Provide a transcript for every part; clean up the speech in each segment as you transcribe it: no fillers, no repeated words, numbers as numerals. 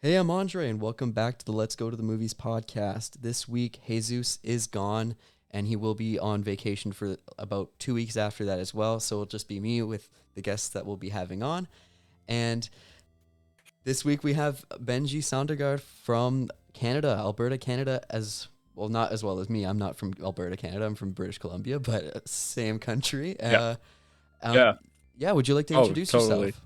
Hey, I'm Andre, and welcome back to the Let's Go to the Movies podcast. This week, Jesus is gone, and he will be on vacation for about 2 weeks after that as well. So it'll just be me with the guests that we'll be having on. And this week, we have Benji Sandergaard from Canada, Alberta, Canada, as well, not as well as me. I'm not from Alberta, Canada. I'm from British Columbia, but same country. Yeah. Um, Yeah. yeah, would you like to Oh, introduce totally. yourself?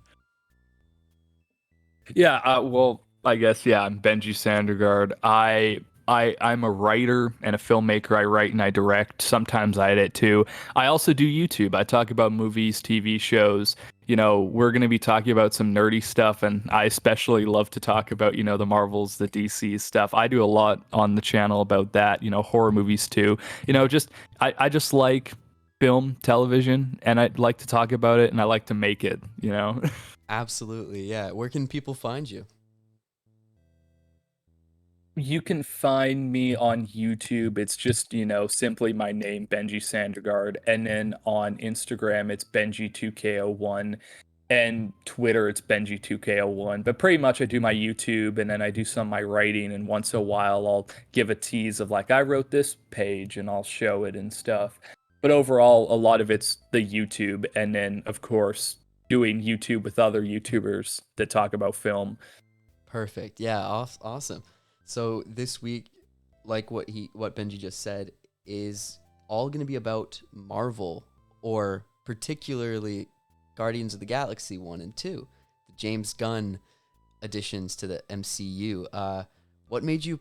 Yeah. Well, I guess I'm Benji Sandergaard. I'm a writer and a filmmaker. I write and I direct. Sometimes I edit too. I also do YouTube. I talk about movies, TV shows. We're going to be talking about some nerdy stuff, and I especially love to talk about the Marvels, the DC stuff. I do a lot on the channel about that. Horror movies too. Just I just like film, television, and I like to talk about it, and I like to make it. Absolutely, yeah. Where can people find you? You can find me on YouTube. It's just, simply my name, Benji Sandergaard. And then on Instagram, it's Benji2K01. And Twitter, it's Benji2K01. But pretty much I do my YouTube and then I do some of my writing. And once in a while, I'll give a tease of like, I wrote this page and I'll show it and stuff. But overall, a lot of it's the YouTube. And then, of course, doing YouTube with other YouTubers that talk about film. Perfect. Yeah, awesome. So this week, like what Benji just said, is all going to be about Marvel, or particularly Guardians of the Galaxy 1 and 2, the James Gunn additions to the MCU. What made you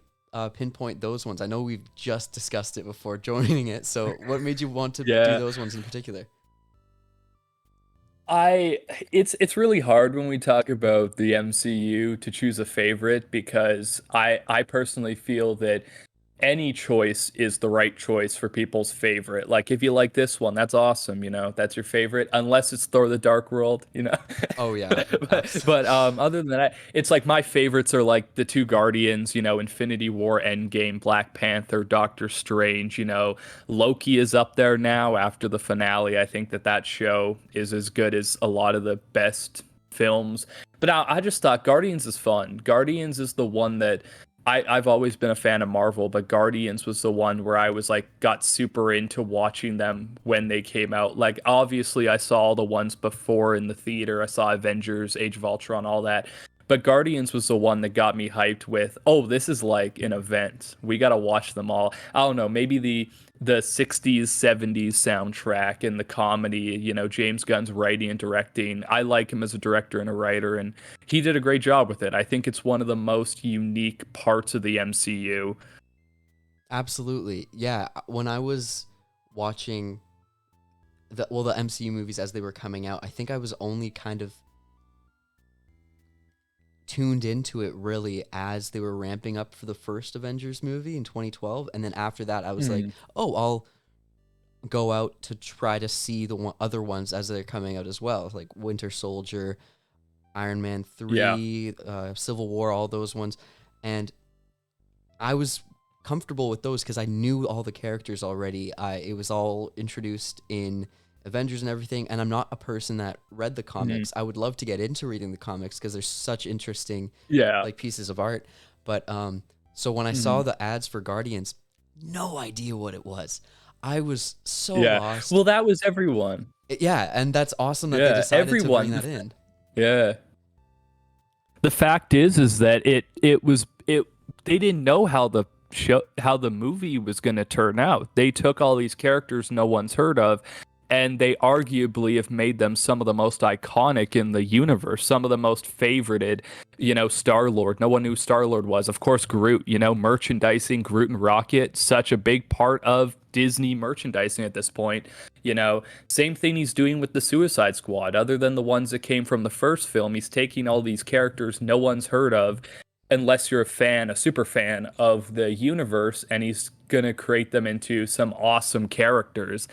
pinpoint those ones? I know we've just discussed it before joining it, so what made you want to do Yeah. those ones in particular? It's really hard when we talk about the MCU to choose a favorite because I personally feel that any choice is the right choice for people's favorite. Like if you like this one, that's awesome, that's your favorite, unless it's Thor the Dark World. Oh yeah, But other than that, it's like my favorites are like the two Guardians, Infinity War, Endgame, Black Panther, Doctor Strange. Loki is up there now after the finale. I think that show is as good as a lot of the best films. But I just thought Guardians is fun. Guardians is the one that I've always been a fan of Marvel, but Guardians was the one where I was like got super into watching them when they came out. Like obviously I saw all the ones before in the theater. I saw Avengers, Age of Ultron, all that. But Guardians was the one that got me hyped with, oh, this is like an event. We got to watch them all. I don't know, maybe the 60s, 70s soundtrack and the comedy, James Gunn's writing and directing. I like him as a director and a writer, and he did a great job with it. I think it's one of the most unique parts of the MCU. absolutely. Yeah, when I was watching the MCU movies as they were coming out, I think I was only kind of tuned into it really as they were ramping up for the first Avengers movie in 2012, and then after that I was like, Mm, "Oh, I'll go out to try to see other ones as they're coming out as well, like Winter Soldier, Iron Man yeah. 3, Civil War, all those ones." And I was comfortable with those because I knew all the characters already. It was all introduced in Avengers and everything, and I'm not a person that read the Mm, comics. I would love to get into reading the comics because there's such interesting yeah. like pieces of art. But so when I saw Mhm. the ads for Guardians, no idea what it was. I was so Yeah. lost. Well, that was everyone. Yeah, and that's awesome that they Yeah, decided to bring everyone. that in. Yeah. The fact is that it they didn't know how the movie was going to turn out. They took all these characters no one's heard of, and they arguably have made them some of the most iconic in the universe, some of the most favorited. Star-Lord. No one knew Star-Lord was. Of course, Groot. Merchandising, Groot and Rocket, such a big part of Disney merchandising at this point. Same thing he's doing with the Suicide Squad. Other than the ones that came from the first film, he's taking all these characters no one's heard of, unless you're a fan, a super fan of the universe, and he's gonna create them into some awesome characters.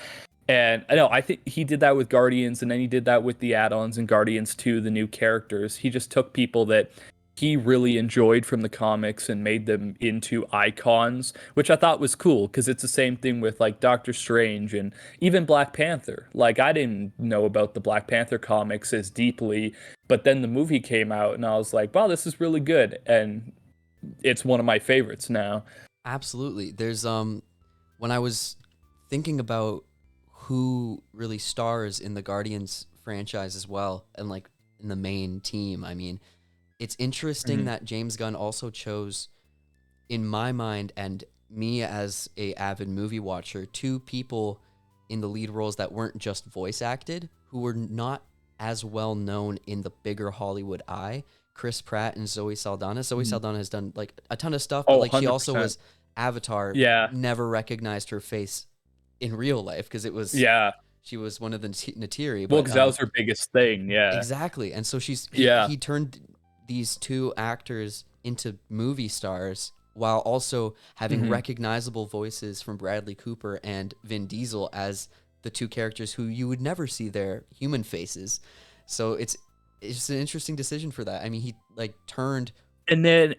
And I know, I think he did that with Guardians, and then he did that with the add-ons in Guardians 2, the new characters. He just took people that he really enjoyed from the comics and made them into icons, which I thought was cool because it's the same thing with like Doctor Strange and even Black Panther. Like I didn't know about the Black Panther comics as deeply, but then the movie came out and I was like, wow, this is really good. And it's one of my favorites now. Absolutely. There's when I was thinking about who really stars in the Guardians franchise as well, and like in the main team, I mean, it's interesting Mhm. that James Gunn also chose, in my mind and me as a avid movie watcher, two people in the lead roles that weren't just voice acted, who were not as well known in the bigger Hollywood eye. Chris Pratt and Zoe Saldana. Zoe Mhm. Saldana has done like a ton of stuff, but Oh, like she also 100%. was Avatar. Yeah. Never recognized her face in real life because Yeah. she was one of the Natiri. Well, But because that was her biggest thing. Yeah. exactly, and so Yeah. he turned these two actors into movie stars while also having Hmm. recognizable voices from Bradley Cooper and Vin Diesel as the two characters who you would never see their human faces. So it's an interesting decision for that. I mean, he like turned. And then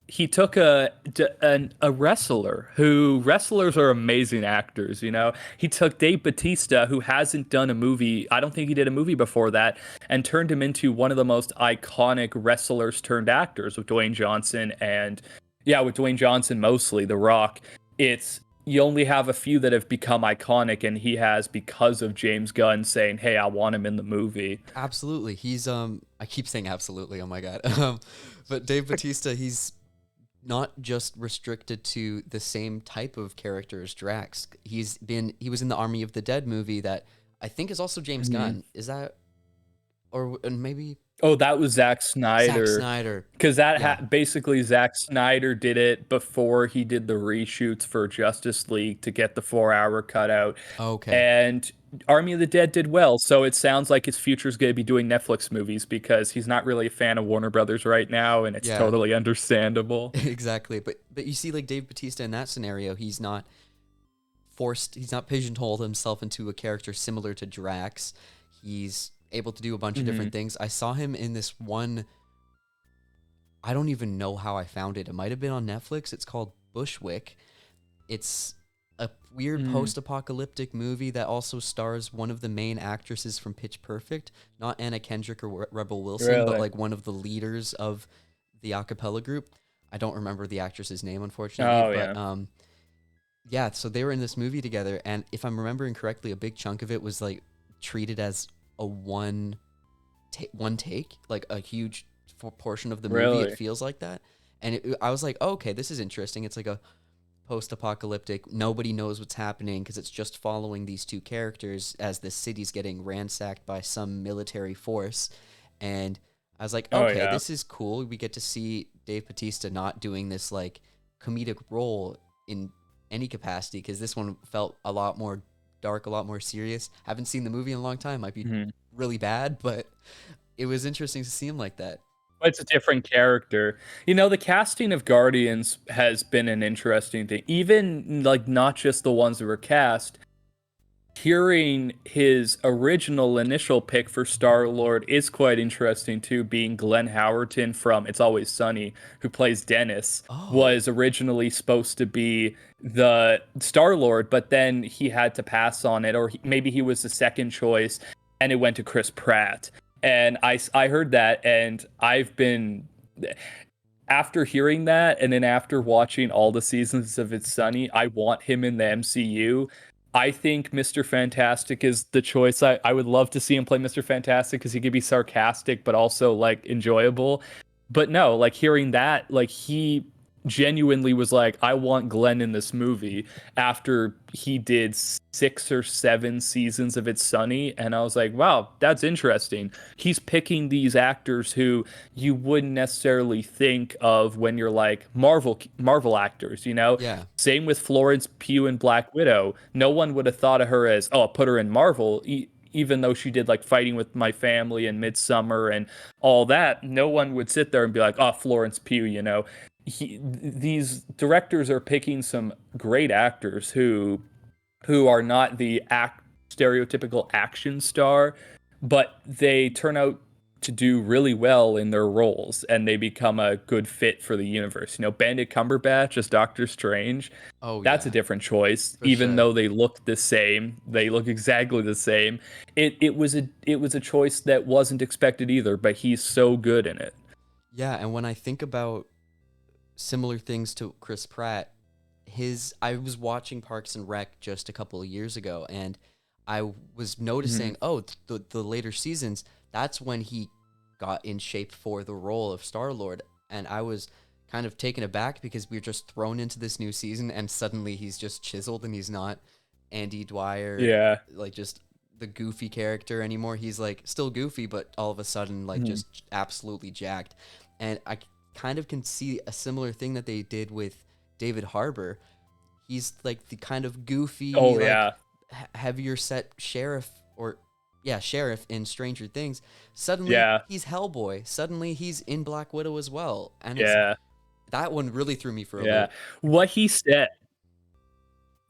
he took a wrestler who wrestlers are amazing actors, you know. He took Dave Batista, who hasn't done a movie. I don't think he did a movie before that, and turned him into one of the most iconic wrestlers turned actors with Dwayne Johnson and yeah, with Dwayne Johnson mostly, The Rock. It's you only have a few that have become iconic, and he has because of James Gunn saying, "Hey, I want him in the movie." Absolutely. He's I keep saying absolutely, oh my god. But Dave Batista, he's not just restricted to the same type of character as Drax. He was in the Army of the Dead movie that I think is also James Mhm. Gunn. Is that, or and maybe Oh, that was Zack Zack Snyder. Snyder. Because Yeah. basically Zack Snyder did it before he did the reshoots for Justice League to get the 4 hour cutout. Okay. And Army of the Dead did well. So it sounds like his future's going to be doing Netflix movies because he's not really a fan of Warner Brothers right now. And it's Yeah. totally understandable. Exactly. But you see, like Dave Batista in that scenario, he's not pigeonholed himself into a character similar to Drax. He's able to do a bunch of Hmm. different things. I saw him in this one. I don't even know how I found it. It might have been on Netflix. It's called Bushwick. It's a weird Mm, post-apocalyptic movie that also stars one of the main actresses from Pitch Perfect, not Anna Kendrick or Rebel Wilson, but really? like one of the leaders of the a cappella group. I don't remember the actress's name, unfortunately, Oh, but yeah. yeah, so they were in this movie together, and if I'm remembering correctly, a big chunk of it was like treated as a one take, like a huge portion of the movie. It Really? feels like that, and I was like, oh, okay, this is interesting. It's like a post-apocalyptic. Nobody knows what's happening because it's just following these two characters as the city's getting ransacked by some military force, and I was like, Oh, okay, yeah. this is cool. We get to see Dave Batista not doing this like comedic role in any capacity because this one felt a lot more dark, a lot more serious. Haven't seen the movie in a long time. Might be Mhm. really bad, but it was interesting to see him like that. It's a different character. You know, the casting of Guardians has been an interesting thing. Even like not just the ones that were cast, hearing his original initial pick for Star Lord is quite interesting too, being Glenn Howerton from It's Always Sunny, who plays Dennis, Oh, was originally supposed to be the Star Lord, but then he had to pass on it, or maybe he was the second choice, and it went to Chris Pratt. And I heard that, and I've been after hearing that, and then after watching all the seasons of It's Sunny, I want him in the MCU. I think Mr. Fantastic is the choice. I would love to see him play Mr. Fantastic because he could be sarcastic but also like enjoyable. But no, like hearing that, like he genuinely was like, I want Glenn in this movie after he did 6 or 7 seasons of It's Sunny. And I was like, wow, that's interesting. He's picking these actors who you wouldn't necessarily think of when you're like Marvel actors, you know? yeah. Same with Florence Pugh in Black Widow. No one would have thought of her as, oh, I'll put her in Marvel, even though she did like Fighting with My Family and Midsummer and all that. No one would sit there and be like, oh, Florence Pugh, you know? These directors are picking some great actors who are not the stereotypical action star, but they turn out to do really well in their roles and they become a good fit for the universe. You know, Benedict Cumberbatch as Doctor Strange, Oh that's a yeah, different choice. for Even sure. though they look the same, they look exactly the same. It was a choice that wasn't expected either, but he's so good in it. Yeah, and when I think about similar things to Chris Pratt, I was watching Parks and Rec just a couple of years ago, and I was Mhm. noticing, oh, the later seasons, that's when he got in shape for the role of Star Lord, and I was kind of taken aback because we were just thrown into this new season, and suddenly he's just chiseled, and he's not Andy Dwyer, Yeah. like just the goofy character anymore. He's like still goofy, but all of a sudden like Mhm. just absolutely jacked, and I kind of can see a similar thing that they did with David Harbour. He's like the kind of goofy, Oh like yeah. heavier set sheriff, or yeah, sheriff in Stranger Things. Suddenly Yeah. he's Hellboy. Suddenly he's in Black Widow as well, and it's Yeah. that one really threw me for a Yeah. loop. What he said,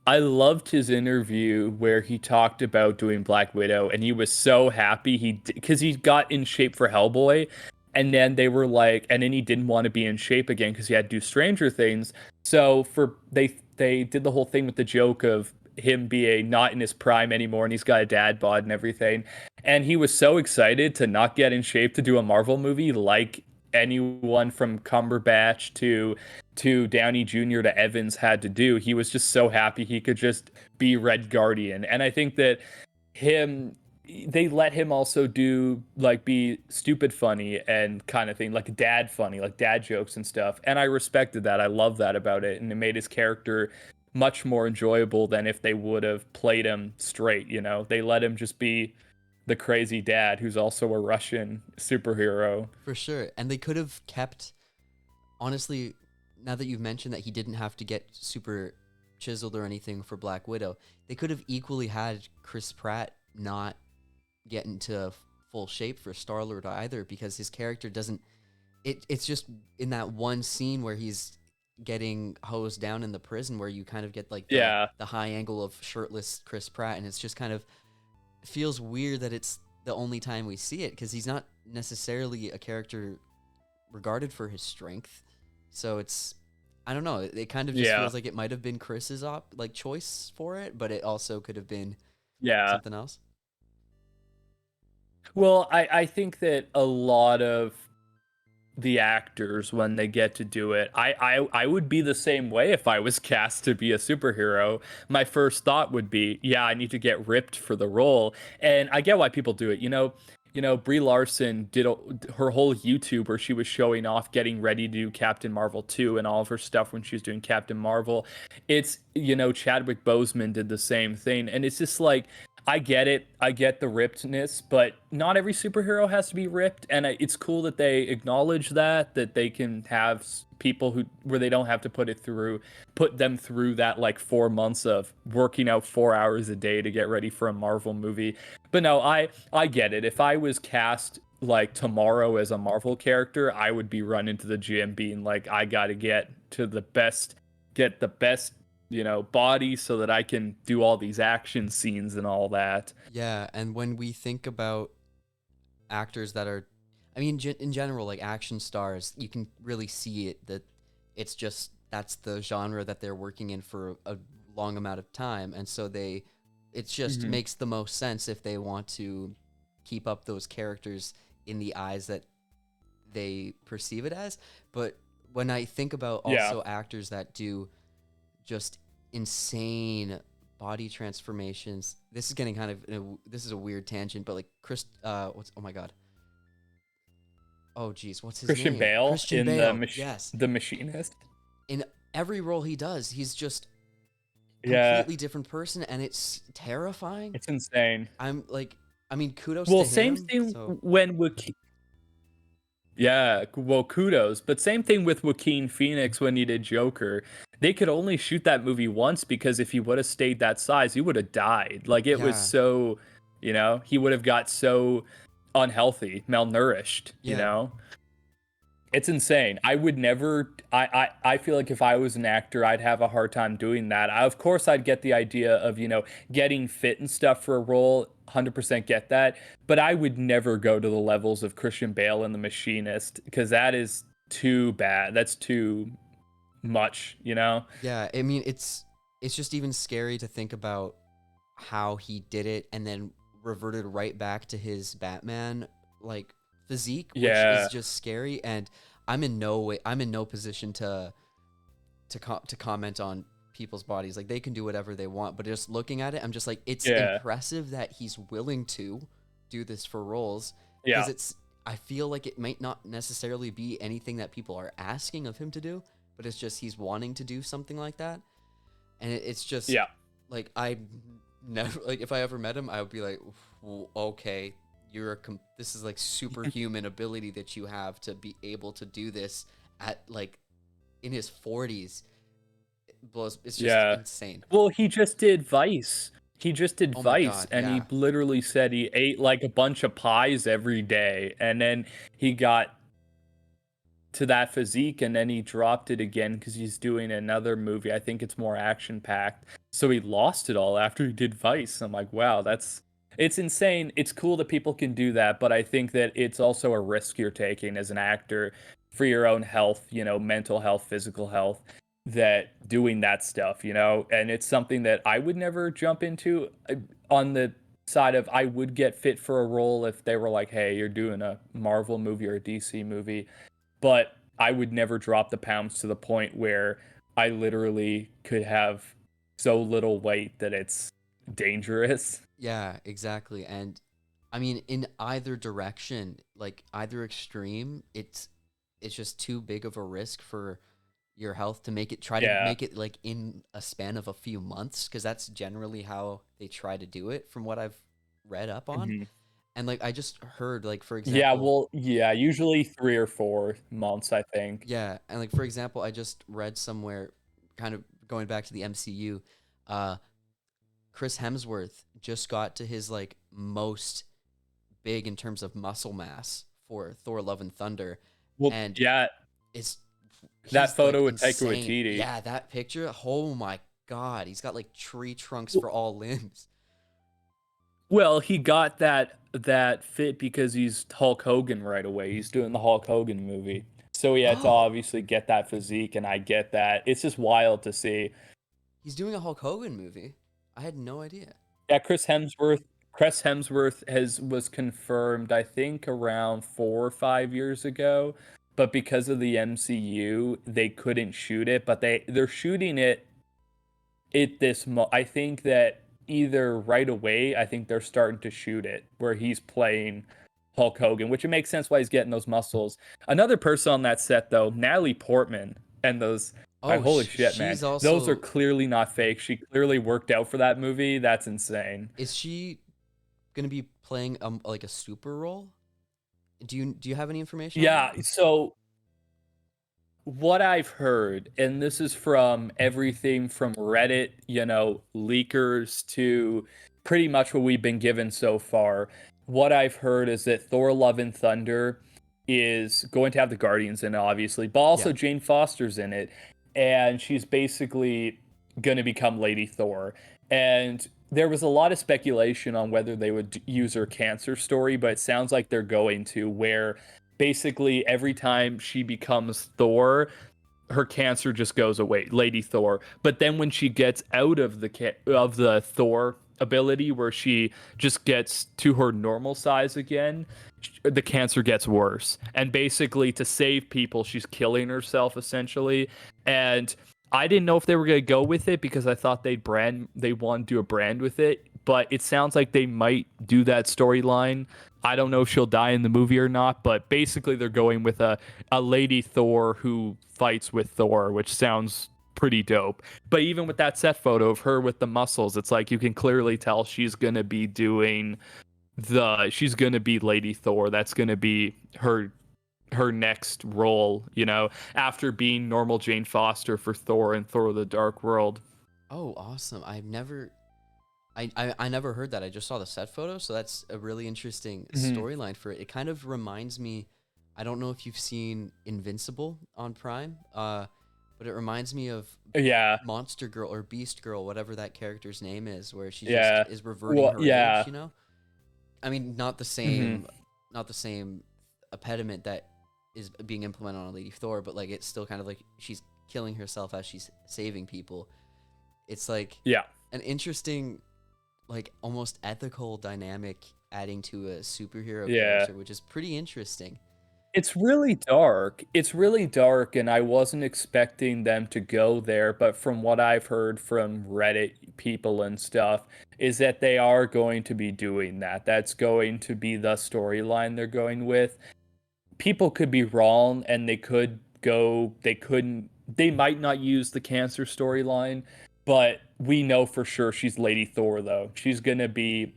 I loved his interview where he talked about doing Black Widow, and he was so happy because he got in shape for Hellboy, and then they were like, and then he didn't want to be in shape again because he had to do Stranger Things. So they did the whole thing with the joke of him being not in his prime anymore, and he's got a dad bod and everything, and he was so excited to not get in shape to do a Marvel movie like anyone from Cumberbatch to Downey Jr. to Evans had to do. He was just so happy he could just be Red Guardian. And I think that him they let him also do like be stupid funny and kind of thing, like dad funny, like dad jokes and stuff. And I respected that. I love that about it. And it made his character much more enjoyable than if they would have played him straight, you know. They let him just be the crazy dad who's also a Russian superhero. For sure. And they could have kept, honestly, now that you've mentioned that he didn't have to get super chiseled or anything for Black Widow, they could have equally had Chris Pratt not get into full shape for Star Lord either, because his character doesn't. It's just in that one scene where he's getting hosed down in the prison, where you kind of get like Yeah. the high angle of shirtless Chris Pratt, and it's just kind of feels weird that it's the only time we see it, because he's not necessarily a character regarded for his strength. So it's, I don't know. It kind of just Yeah. feels like it might have been Chris's choice for it, but it also could have been Yeah. something else. Well, I think that a lot of the actors when they get to do it, I would be the same way if I was cast to be a superhero. My first thought would be, yeah, I need to get ripped for the role. And I get why people do it. Brie Larson did her whole YouTube where she was showing off getting ready to do Captain Marvel 2 and all of her stuff when she was doing Captain Marvel. Chadwick Boseman did the same thing. And it's just like, I get it. I get the rippedness, but not every superhero has to be ripped. And it's cool that they acknowledge that they can have people who where they don't have to put them through that like 4 months of working out 4 hours a day to get ready for a Marvel movie. But no, I get it. If I was cast like tomorrow as a Marvel character, I would be running to the gym being like, I gotta get the best, body so that I can do all these action scenes and all that. Yeah, and when we think about actors that are, I mean, in general, like action stars, you can really see it that it's just that's the genre that they're working in for a long amount of time, and so it just Hmm. makes the most sense if they want to keep up those characters in the eyes that they perceive it as. But when I think about Yeah. also actors that do just insane body transformations. This is getting kind of this is a weird tangent, but like what's, oh my god. Oh geez, what's his Christian name? Bale Christian in Bale. Yes. the Machinist. In every role he does, he's just Yeah, completely different person, and it's terrifying. it's insane. I'm like, I mean, kudos Well, to same him. thing So when Yeah, well, kudos. But same thing with Joaquin Phoenix when he did Joker. They could only shoot that movie once because if he would have stayed that size, he would have died. Like it was yeah, so, he would have got so unhealthy, malnourished, yeah, It's insane. I would never. I feel like if I was an actor, I'd have a hard time doing that. Of course, I'd get the idea of getting fit and stuff for a role. 100% get that, but I would never go to the levels of Christian Bale and The Machinist because that is too bad. That's too much, you know? Yeah, I mean it's just even scary to think about how he did it and then reverted right back to his Batman like physique, which is Yeah. just scary. And I'm in no position to comment on people's bodies. Like they can do whatever they want, but just looking at it, I'm just like, it's Yeah. impressive that he's willing to do this for roles because Yeah. it's. I feel like it might not necessarily be anything that people are asking of him to do, but it's just he's wanting to do something like that, and it's just Yeah. like I never like if I ever met him, I would be like, "Well, okay, this is like superhuman ability that you have to be able to do this at like in his 40s. It's just Yeah. insane. Well, he just did Vice. He just did Oh my Vice, god, and he yeah. literally said he ate like a bunch of pies every day, and then he got to that physique, and then he dropped it again because he's doing another movie. I think it's more action packed. So he lost it all after he did Vice. I'm like, wow, it's insane. It's cool that people can do that, but I think that it's also a risk you're taking as an actor for your own health, you know, mental health, physical health, that doing that stuff, you know, and it's something that I would never jump into on the side of I would get fit for a role if they were like, hey, you're doing a Marvel movie or a DC movie, but I would never drop the pounds to the point where I literally could have so little weight that it's dangerous. Yeah, exactly. And I mean, in either direction, like either extreme, it's just too big of a risk for your health to try to Yeah. make it like in a span of a few months, because that's generally how they try to do it from what I've read up on. hmm And like I just heard like for Yeah, example, well, yeah, usually 3 or 4 months, I think. yeah, and like for example, I just read somewhere kind of going back to the MCU, uh Chris Hemsworth just got to his like most big in terms of muscle mass for Thor Love and Thunder, Well, and yeah, it's that he's like photo with Taika insane. Waititi. Yeah, that picture, oh my god, he's got like tree trunks for all limbs. Well, he got that fit because he's Hulk Hogan right away. He's doing the Hulk Hogan movie. So he had to Oh, obviously get that physique, and I get that. It's just wild to see. he's doing a Hulk Hogan movie. I had no idea. Yeah, Chris Hemsworth has was confirmed, I think, around 4 or 5 years ago. But because of the MCU, they couldn't shoot it. But they're shooting it I think that either right away, I think they're starting to shoot it where he's playing Hulk Hogan, which it makes sense why he's getting those muscles. Another person on that set though, Natalie Portman, and those Oh, holy shit, man. she's Those are also clearly not fake. She clearly worked out for that movie. That's insane. is she gonna be playing like a super role? Do you have any information on that? Yeah, so what I've heard, and this is from everything from Reddit, you know, leakers to pretty much what we've been given so far. What I've heard is that Thor Love and Thunder is going to have the Guardians in it, obviously, but Yeah. also Jane Foster's in it. And she's basically going to become Lady Thor. And there was a lot of speculation on whether they would use her cancer story, but it sounds like they're going to, where basically every time she becomes Thor, her cancer just goes away, Lady Thor. But then when she gets out of the Thor ability, where she just gets to her normal size again, the cancer gets worse. And basically, to save people, she's killing herself essentially. And I didn't know if they were gonna go with it because I thought they want to do a brand with it. But it sounds like they might do that storyline. I don't know if she'll die in the movie or not, but basically they're going with a Lady Thor who fights with Thor, which sounds pretty dope. But even with that set photo of her with the muscles, it's like you can clearly tell she's gonna be Lady Thor. That's gonna be her next role, you know, after being normal Jane Foster for Thor and Thor the Dark World. Oh, awesome. I never heard that. I just saw the set photo, so that's a really interesting Mhm. storyline for it. It kind of reminds me, I don't know if you've seen Invincible on Prime, but it reminds me of Yeah, Monster Girl or Beast Girl, whatever that character's name is, where she just yeah. is reverting Well, her age, yeah. you know? I mean, Hmm. not the same impediment that is being implemented on Lady Thor, but like it's still kind of like she's killing herself as she's saving people. It's like Yeah. an interesting, like almost ethical dynamic adding to a superhero Yeah. character, which is pretty interesting. It's really dark. It's really dark, and I wasn't expecting them to go there, but from what I've heard from Reddit people and stuff, is that they are going to be doing that. That's going to be the storyline they're going with. People could be wrong, and they might not use the cancer storyline, but we know for sure she's Lady Thor, though. She's gonna be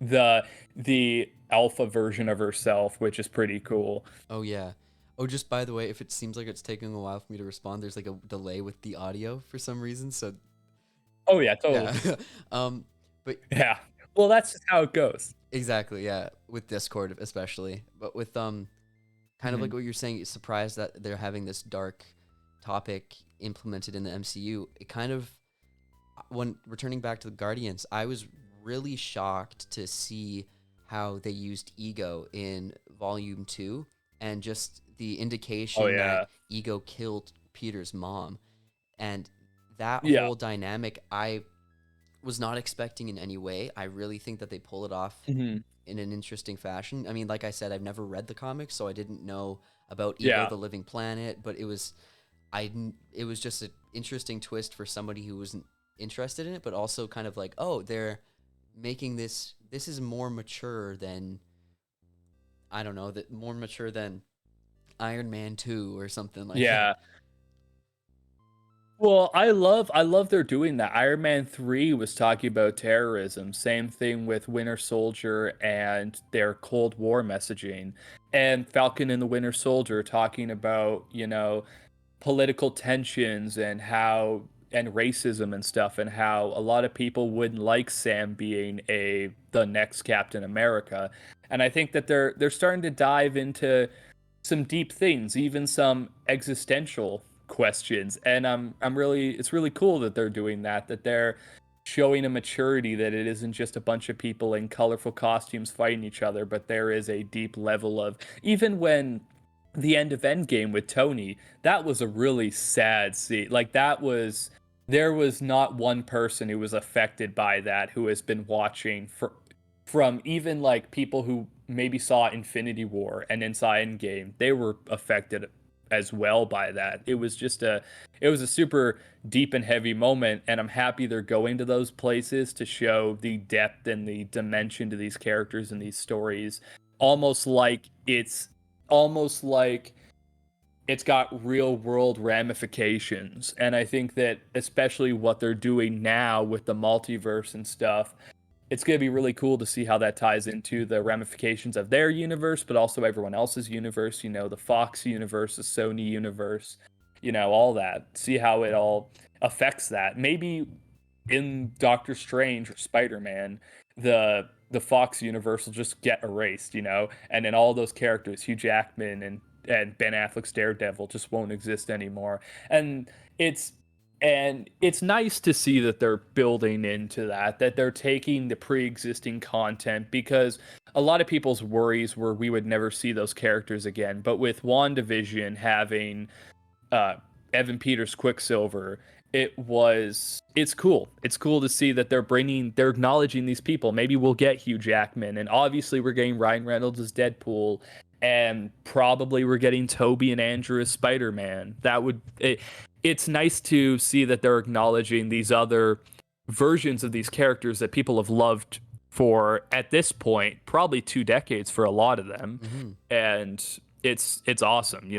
the the alpha version of herself, which is pretty cool. Oh yeah. Oh, just by the way, if it seems like it's taking a while for me to respond, there's like a delay with the audio for some reason. So Oh yeah, totally. yeah. um, but Yeah. Well, that's just how it goes. exactly, yeah, with Discord especially. But with kind of like Hmm. what you're saying, surprised that they're having this dark topic implemented in the MCU. It kind of, when returning back to the Guardians, I was really shocked to see how they used Ego in Volume 2 and just the Oh indication that yeah. Ego killed Peter's mom. And that Yeah. whole dynamic, I was not expecting in any way. I really think that they pull it off Hmm. in an interesting fashion. I mean, like I said, I've never read the comics, so I didn't know about Ego Yeah. the Living Planet, but it was just an interesting twist for somebody who wasn't interested in it, but also kind of like, oh, they're making this is more mature than, I don't know, that more mature than Iron Man 2 or something like that. Yeah. Well, I love they're doing that. Iron Man 3 was talking about terrorism. Same thing with Winter Soldier and their Cold War messaging. And Falcon and the Winter Soldier talking about, political tensions and how and racism and stuff, and how a lot of people wouldn't like Sam being the next Captain America. And I think that they're starting to dive into some deep things, even some existential questions. And I'm really it's really cool that they're doing that, that they're showing a maturity, that it isn't just a bunch of people in colorful costumes fighting each other, but there is a deep level of, even when the end of Endgame with Tony, that was a really sad scene. Like there was not one person who was affected by that who has been watching from even like people who maybe saw Infinity War and then saw Endgame. They were affected as well by that. It was a super deep and heavy moment, and I'm happy they're going to those places to show the depth and the dimension to these characters and these stories, almost like almost like it's got real world ramifications. And I think that especially what they're doing now with the multiverse and stuff, it's going to be really cool to see how that ties into the ramifications of their universe, but also everyone else's universe, the Fox universe, the Sony universe, all that. See how it all affects that. Maybe in Doctor Strange or Spider-Man, the Fox universe will just get erased, and then all those characters, Hugh Jackman and Ben Affleck's Daredevil, just won't exist anymore. And it's it's nice to see that they're building into that they're taking the pre-existing content, because a lot of people's worries were we would never see those characters again. But with WandaVision having uh, Evan Peters Quicksilver, it's cool. It's cool to see that they're acknowledging these people. Maybe we'll get Hugh Jackman, and obviously we're getting Ryan Reynolds as Deadpool, and probably we're getting Toby and Andrew as Spider-Man. It's nice to see that they're acknowledging these other versions of these characters that people have loved for, at this point, probably 2 decades for a lot of them. Hmm. And it's awesome.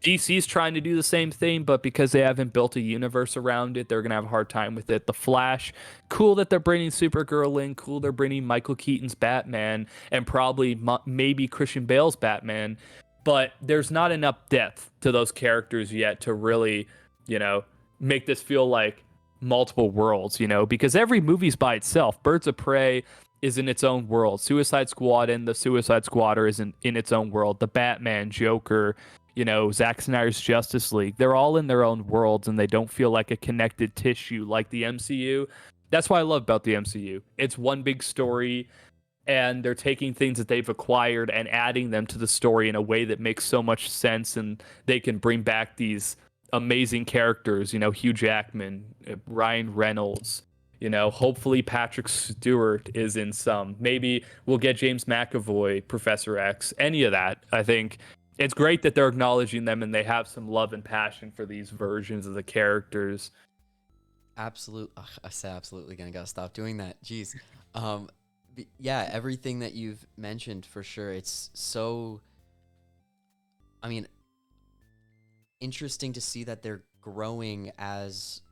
DC's trying to do the same thing, but because they haven't built a universe around it, they're gonna have a hard time with it. The Flash, cool that they're bringing Supergirl in, cool they're bringing Michael Keaton's Batman, and probably maybe Christian Bale's Batman, but there's not enough depth to those characters yet to really, you know, make this feel like multiple worlds, because every movie's by itself. Birds of Prey is in its own world. Suicide Squad and the Suicide Squatter is in its own world. The Batman, Joker, Zack Snyder's Justice League, they're all in their own worlds, and they don't feel like a connected tissue like the MCU. That's what I love about the MCU. It's one big story. and they're taking things that they've acquired and adding them to the story in a way that makes so much sense, and they can bring back these amazing characters, Hugh Jackman, Ryan Reynolds, hopefully Patrick Stewart is in some. Maybe we'll get James McAvoy, Professor X, any of that. I think it's great that they're acknowledging them and they have some love and passion for these versions of the characters. I say absolutely gonna gotta stop doing that. Jeez. Um, yeah, everything that you've mentioned for sure. It's so, I mean, interesting to see that they're growing as,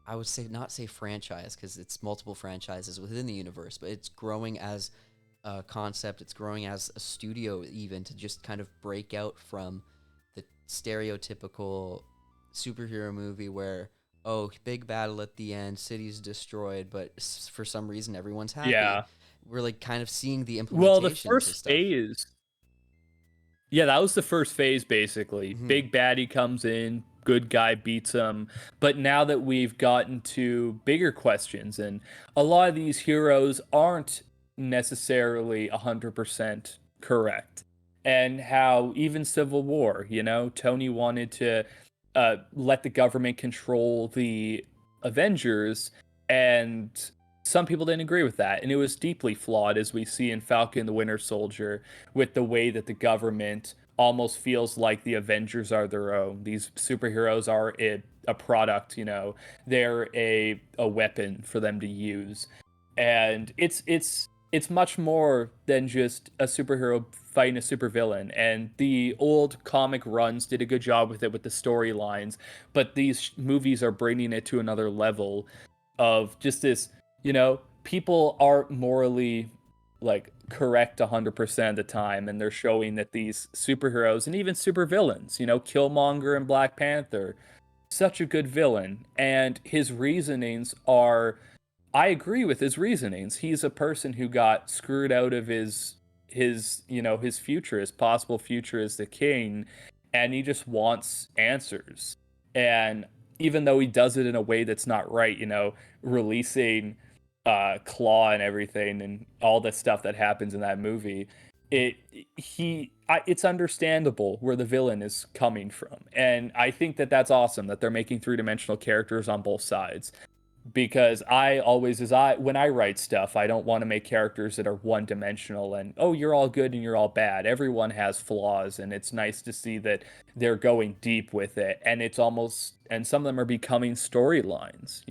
I would say, not say franchise, because it's multiple franchises within the universe, but it's growing as a concept. It's growing as a studio, even to just kind of break out from the stereotypical superhero movie where, oh, big battle at the end, city's destroyed, but for some reason everyone's happy. Yeah. We're like kind of seeing the Well, the implementations of first stuff. phase. Yeah, that was the first phase, basically. Big baddie comes in, good guy beats him. But now that we've gotten to bigger questions, and a lot of these heroes aren't necessarily 100% correct. And how even Civil War, Tony wanted to let the government control the Avengers, and some people didn't agree with that. And it was deeply flawed, as we see in Falcon the Winter Soldier, with the way that the government almost feels like the Avengers are their own. These superheroes are a product, they're a weapon for them to use. And it's much more than just a superhero fighting a supervillain. And the old comic runs did a good job with it, with the storylines, but these movies are bringing it to another level of just this, people aren't morally like correct 100% of the time, and they're showing that these superheroes and even supervillains, Killmonger and Black Panther, such a good villain, and his reasonings are, I agree with his reasonings. He's a person who got screwed out of his his future, his possible future as the king, and he just wants answers. And even though he does it in a way that's not right, releasing Claw and everything and all the stuff that happens in that movie, it's understandable where the villain is coming from. And I think that that's awesome that they're making three-dimensional characters on both sides, because when I write stuff, I don't want to make characters that are one dimensional and, oh, you're all good and you're all bad. Everyone has flaws, and it's nice to see that they're going deep with it, and and some of them are becoming storylines.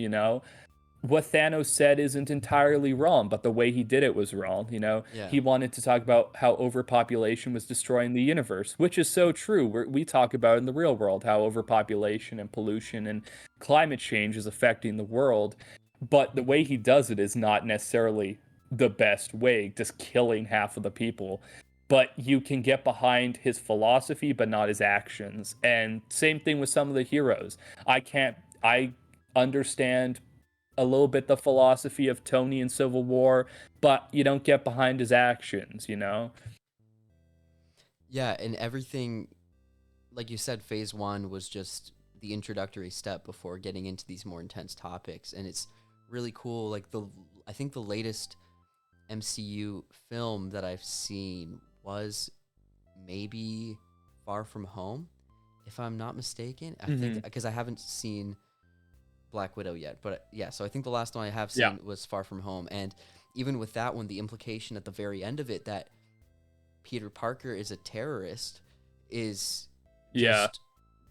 What Thanos said isn't entirely wrong, but the way he did it was wrong. Yeah. He wanted to talk about how overpopulation was destroying the universe, which is so true. We talk about in the real world how overpopulation and pollution and climate change is affecting the world, but the way he does it is not necessarily the best way, just killing half of the people. But you can get behind his philosophy, but not his actions. And same thing with some of the heroes. I understand a little bit the philosophy of Tony in Civil War, but you don't get behind his actions, Yeah, and everything, like you said, phase one was just the introductory step before getting into these more intense topics, and it's really cool. Like I think the latest MCU film that I've seen was maybe Far From Home, if I'm not mistaken. I think, because I haven't seen Black Widow yet, but yeah, so I think the last one I have seen was Far From Home, and even with that one, the implication at the very end of it that Peter Parker is a terrorist is just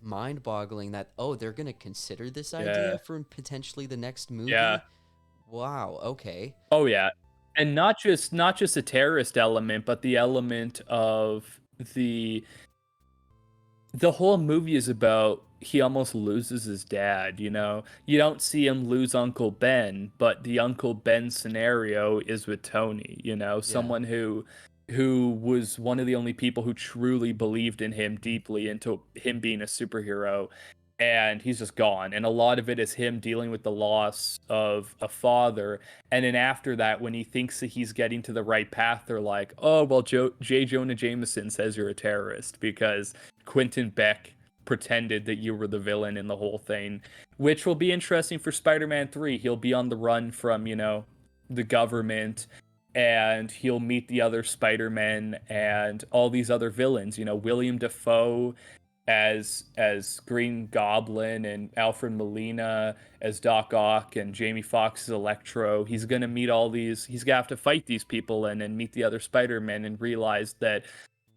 mind-boggling. That, oh, they're gonna consider this idea for potentially the next movie. Yeah. Wow. Okay. Oh yeah, and not just a terrorist element, but the element of the whole movie is about, he almost loses his dad. You don't see him lose Uncle Ben, but the Uncle Ben scenario is with Tony, someone who was one of the only people who truly believed in him deeply, into him being a superhero, and he's just gone. And a lot of it is him dealing with the loss of a father. And then after that, when he thinks that he's getting to the right path, they're like, oh, well, J. Jonah Jameson says you're a terrorist because Quentin Beck pretended that you were the villain in the whole thing, which will be interesting for Spider-Man 3. He'll be on the run from, the government, and he'll meet the other Spider-Men and all these other villains. You know, William Dafoe as Green Goblin and Alfred Molina as Doc Ock and Jamie Foxx as Electro. He's gonna meet all these. He's gonna have to fight these people and meet the other Spider-Men and realize that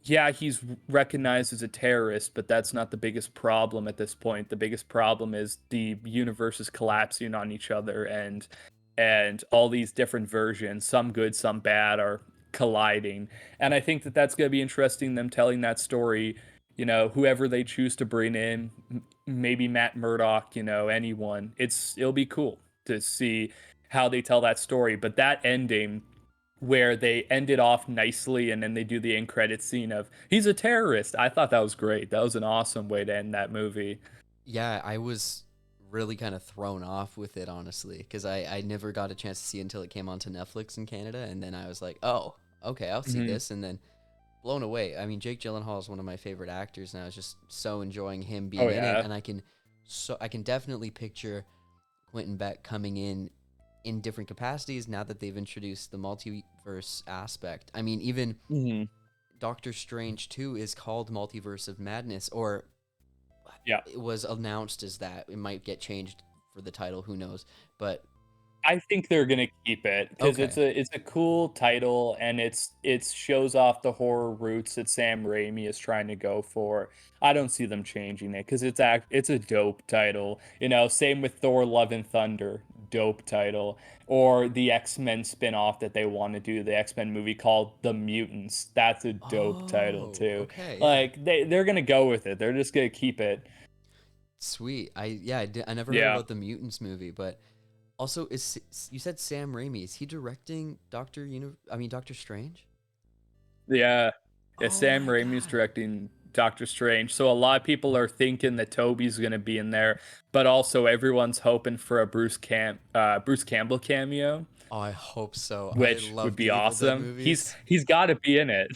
yeah, he's recognized as a terrorist, but that's not the biggest problem at this point. The biggest problem is the universe is collapsing on each other, and all these different versions, some good, some bad, are colliding. And I think that that's going to be interesting, them telling that story. You know, whoever they choose to bring in, maybe Matt Murdock, you know, anyone. It'll be cool to see how they tell that story. But that ending where they end it off nicely and then they do the end credit scene of he's a terrorist. I thought that was great. That was an awesome way to end that movie. Yeah, I was really kind of thrown off with it, honestly, because I never got a chance to see it until it came onto Netflix in Canada, and then I was like, oh, okay, I'll see this, and then blown away. I mean, Jake Gyllenhaal is one of my favorite actors, and I was just so enjoying him being in it, and I can definitely picture Quentin Beck coming in different capacities now that they've introduced the multiverse aspect. I mean, even Doctor Strange 2 is called Multiverse of Madness, or it was announced as that. It might get changed for the title, who knows, but I think they're gonna keep it because it's a cool title and it shows off the horror roots that Sam Raimi is trying to go for. I don't see them changing it because it's a dope title. You know, same with Thor: Love and Thunder, dope title, or the X-Men spin-off that they want to do, the X-Men movie called The Mutants. That's a dope title too. okay, yeah. Like they're gonna go with it. They're just gonna keep it. Sweet. I never heard about the Mutants movie, but also, you said Sam Raimi? Is he directing Doctor Strange? Yeah, yeah. Oh Sam my Raimi's god! directing Doctor Strange, so a lot of people are thinking that Toby's gonna be in there, but also everyone's hoping for a Bruce Campbell cameo, Oh, I hope so. I which would love be the Evil Dead awesome. movies. He's got to be in it.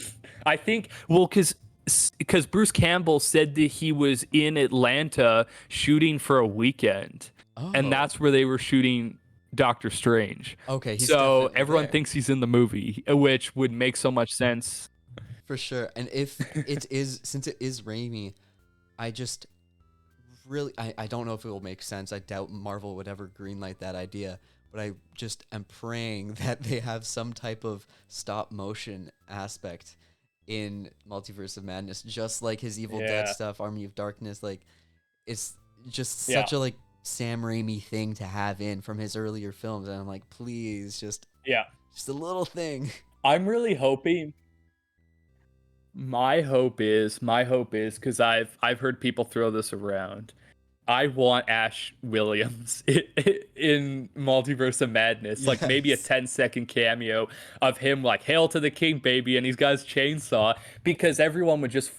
I think. Well, because Bruce Campbell said that he was in Atlanta shooting for a weekend, and Oh, that's where they were shooting Doctor Strange. okay. He's So definitely everyone there thinks he's in the movie, which would make so much sense. for sure. And if it is, since it is Raimi, I just really, I don't know if it will make sense. I doubt Marvel would ever greenlight that idea. But I just am praying that they have some type of stop motion aspect in Multiverse of Madness, just like his Evil Dead stuff, Army of Darkness. Like, it's just such a like Sam Raimi thing to have in from his earlier films, and I'm like, please, just a little thing. I'm really hoping. My hope is because I've heard people throw this around. I want Ash Williams in Multiverse of Madness, like maybe a Yes, 10-second cameo of him like "Hail to the King, baby," and he's got his chainsaw, because everyone would just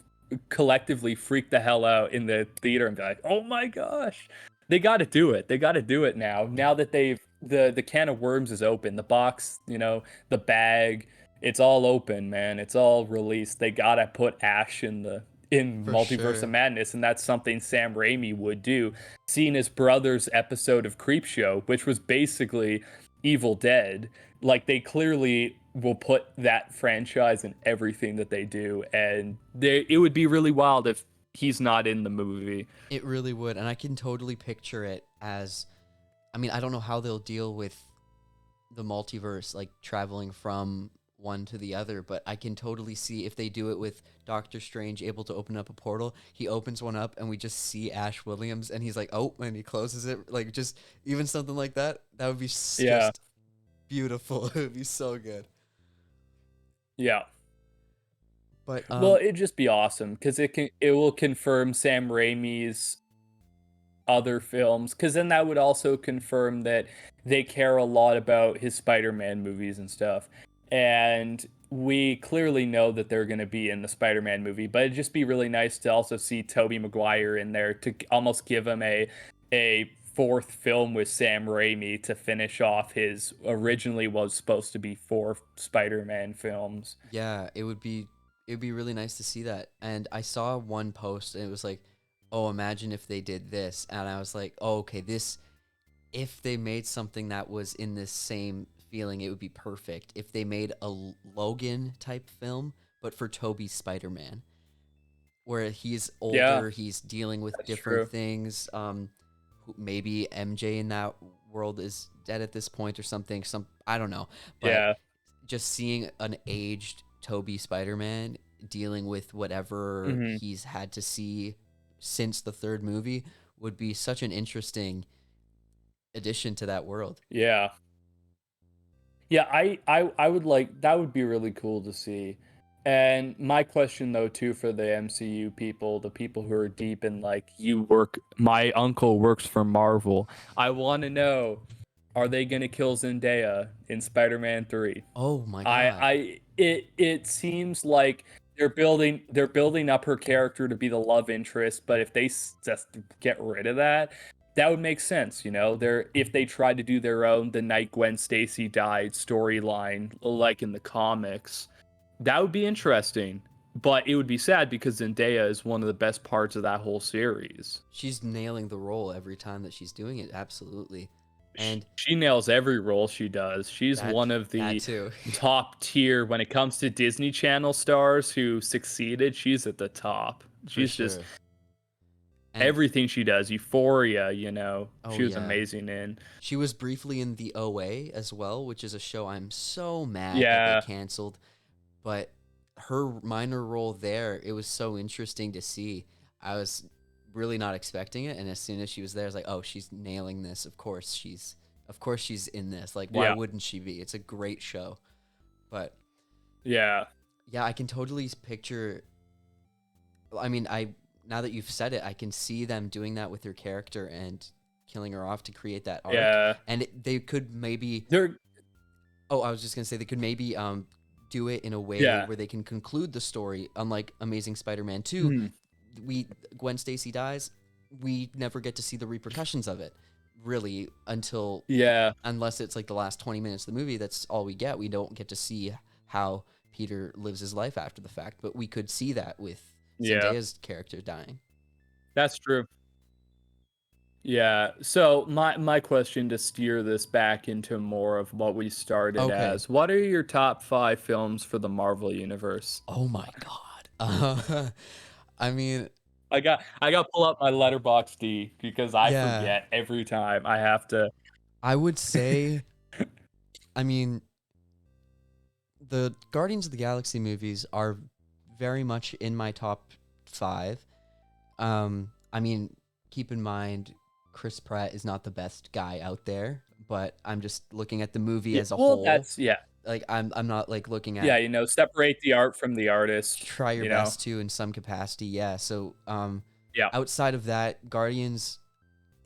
collectively freak the hell out in the theater and be like, "Oh my gosh!" They got to do it. They got to do it now. Now that the can of worms is open, the box, you know, the bag, it's all open, man. It's all released. They gotta put Ash in for Multiverse of sure. Madness, and that's something Sam Raimi would do. Seeing his brother's episode of Creepshow, which was basically Evil Dead, like they clearly will put that franchise in everything that they do, and it would be really wild if he's not in the movie. It really would, and I can totally picture it as. I mean, I don't know how they'll deal with the multiverse, like traveling from one to the other, but I can totally see if they do it with Doctor Strange able to open up a portal. He opens one up and we just see Ash Williams and he's like, oh, and he closes it. Like, just even something like that, that would be Yeah, just beautiful. It would be so good. yeah. But Well, it'd just be awesome because it will confirm Sam Raimi's other films, because then that would also confirm that they care a lot about his Spider-Man movies and stuff. And we clearly know that they're going to be in the Spider-Man movie, but it'd just be really nice to also see Tobey Maguire in there to almost give him a fourth film with Sam Raimi to finish off his originally was supposed to be four Spider-Man films. yeah, it would be really nice to see that. And I saw one post and it was like, "Oh, imagine if they did this." And I was like, "Oh, okay, this if they made something that was in this same feeling it would be perfect if they made a Logan type film, but for Tobey's Spider-Man, where he's Yeah, older, he's dealing with that's different true. things. Maybe MJ in that world is dead at this point or something. I don't know, but Yeah. just seeing an aged Tobey Spider-Man dealing with whatever Hmm. he's had to see since the third movie would be such an interesting addition to that world. Yeah. Yeah, I would like that would be really cool to see. And my question though too for the MCU people, the people who are deep in like my uncle works for Marvel. I want to know, are they going to kill Zendaya in Spider-Man 3? Oh my god. It seems like they're building up her character to be the love interest, but if they just get rid of that, that would make sense, you know. If they tried to do their own the night Gwen Stacy died storyline like in the comics, that would be interesting. But it would be sad because Zendaya is one of the best parts of that whole series. She's nailing the role every time that she's doing it, absolutely. And She nails every role she does. She's that one of that the too. top tier when it comes to Disney Channel stars who succeeded. She's at the top. For She's just sure. And everything she does. Euphoria, you know, oh she was yeah. amazing in. She was briefly in the OA as well, which is a show I'm so mad that they Yeah, canceled. But her minor role there, it was so interesting to see. I was really not expecting it, and as soon as she was there, I was like, "Oh, she's nailing this. Of course she's in this. Like, why yeah, wouldn't she be? It's a great show." But yeah, yeah, I can totally picture. I mean, I now that you've said it, I can see them doing that with her character and killing her off to create that arc. yeah. And they could maybe. They're Oh, I was just gonna say they could maybe do it in a way yeah. where they can conclude the story. Unlike Amazing Spider-Man 2, Mhm. we Gwen Stacy dies, we never get to see the repercussions of it really until Yeah, unless it's like the last 20 minutes of the movie. That's all we get. We don't get to see how Peter lives his life after the fact, but we could see that with yeah. Zendaya's character dying. That's true. Yeah. So my question to steer this back into more of what we started Okay. as, what are your top 5 films for the Marvel universe? Oh my god. I mean, I got to pull up my letterbox D because I yeah, forget every time I have to. I would say, I mean, the Guardians of the Galaxy movies are very much in my top 5. I mean, keep in mind, Chris Pratt is not the best guy out there, but I'm just looking at the movie Yeah, as a well, whole. that's yeah. Like I'm not like looking Yeah, at you know, separate the art from the artist, try your you know. best to in some capacity. Yeah. So Yeah. outside of that, Guardians,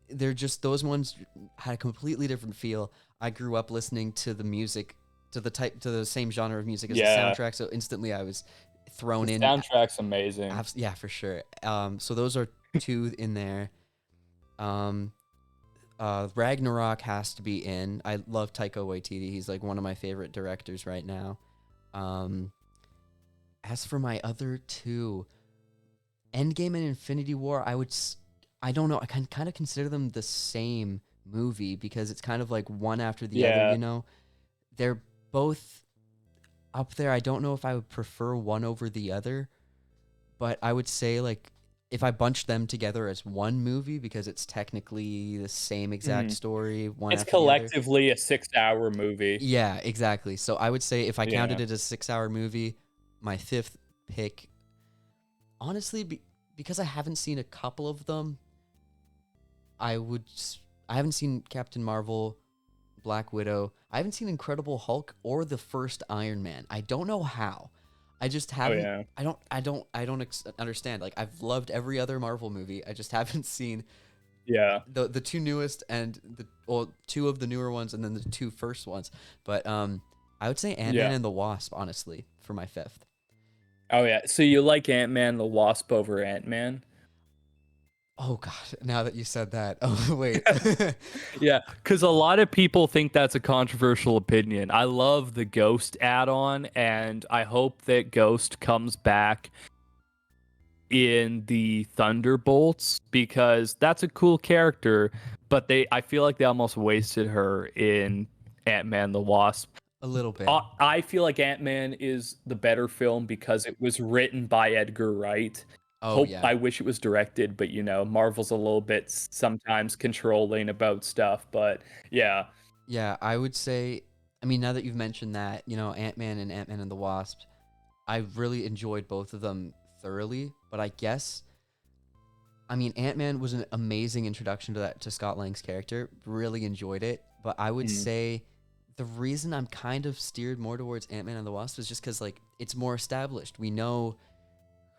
they're just those ones had a completely different feel. I grew up listening to the music to the same genre of music as the Yeah. soundtrack, so instantly I was The thrown in. soundtrack's amazing. Yeah, for sure. So those are two in there. Um, Ragnarok has to be in. I love Taika Waititi. He's like one of my favorite directors right now. Um, as for my other two, Endgame and Infinity War, I don't know. I can kind of consider them the same movie because it's kind of like one after the other. Yeah. You know, they're both up there. I don't know if I would prefer one over the other, but I would say like if I bunch them together as one movie because it's technically the same exact Mhm. story, one It's after the other. collectively a 6-hour movie. Yeah, exactly. So I would say if I Yeah. counted it as a 6 hour movie, my fifth pick, honestly, because I haven't seen a couple of them, I would. I haven't seen Captain Marvel, Black Widow. I haven't seen Incredible Hulk or the first Iron Man. I don't know how. I just Oh haven't. yeah. I don't understand. Like I've loved every other Marvel movie. I just haven't seen Yeah. the two newest and two of the newer ones and then the two first ones. But I would say Ant Man Yeah. and the Wasp, honestly, for my fifth. Oh yeah. So you like Ant-Man and the Wasp over Ant-Man? Oh god, now that you said that. Oh wait. Yeah, because a lot of people think that's a controversial opinion. I love the Ghost add-on, and I hope that Ghost comes back in the Thunderbolts because that's a cool character. But I feel like they almost wasted her in Ant-Man the Wasp. A little bit. I feel like Ant-Man is the better film because it was written by Edgar Wright. Oh yeah. I wish it was directed, but Marvel's a little bit sometimes controlling about stuff. But yeah, Yeah, I would say, I mean, now that you've mentioned that, Ant-Man and Ant-Man and the Wasp, I really enjoyed both of them thoroughly, but I guess, I mean, Ant-Man was an amazing introduction to Scott Lang's character. Really enjoyed it, but I would say the reason I'm kind of steered more towards Ant-Man and the Wasp is just because, like, it's more established. We know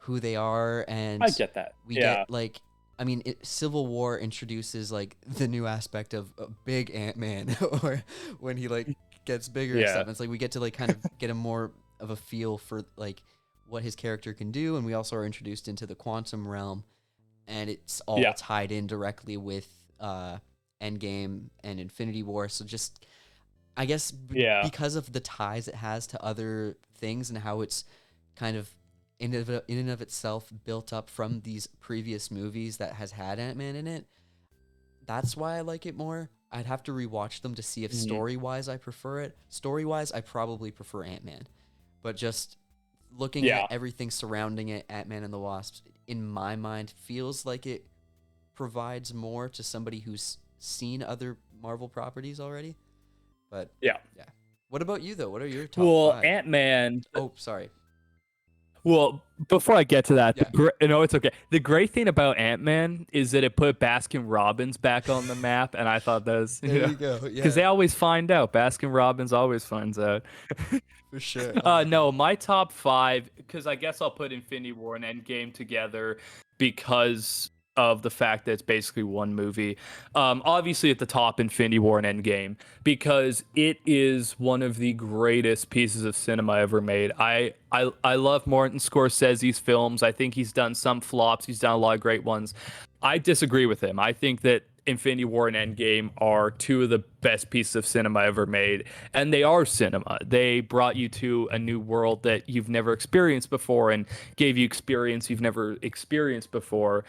who they are, and I get that. we Yeah, get, like, I mean, Civil War introduces, like, the new aspect of a big Ant-Man, or when he, like, gets bigger and Yeah. stuff. It's like we get to, like, kind of get a more of a feel for, like, what his character can do, and we also are introduced into the quantum realm, and it's all Yeah. tied in directly with Endgame and Infinity War. So just, I guess, Yeah. because of the ties it has to other things and how it's kind of in and of itself built up from these previous movies that has had Ant-Man in it, that's why I like it more. I'd have to rewatch them to see if story-wise I prefer it. Story-wise, I probably prefer Ant-Man. But just looking at everything surrounding it, Ant-Man and the Wasp, in my mind, feels like it provides more to somebody who's seen other Marvel properties already. But yeah. What about you, though? What are your top 5? Ant-Man. Oh, sorry. Well, before I get to that, Yeah. it's okay. The great thing about Ant-Man is that it put Baskin Robbins back on the map, and I thought that was There you go. Yeah. because they always find out. Baskin Robbins always finds out. For sure. No, my top 5, because I guess I'll put Infinity War and Endgame together because of the fact that it's basically one movie. Obviously at the top, Infinity War and Endgame, because it is one of the greatest pieces of cinema ever made. I love Martin Scorsese's films. I think he's done some flops. He's done a lot of great ones. I disagree with him. I think that Infinity War and Endgame are two of the best pieces of cinema ever made, and they are cinema. They brought you to a new world that you've never experienced before and gave you experience you've never experienced before.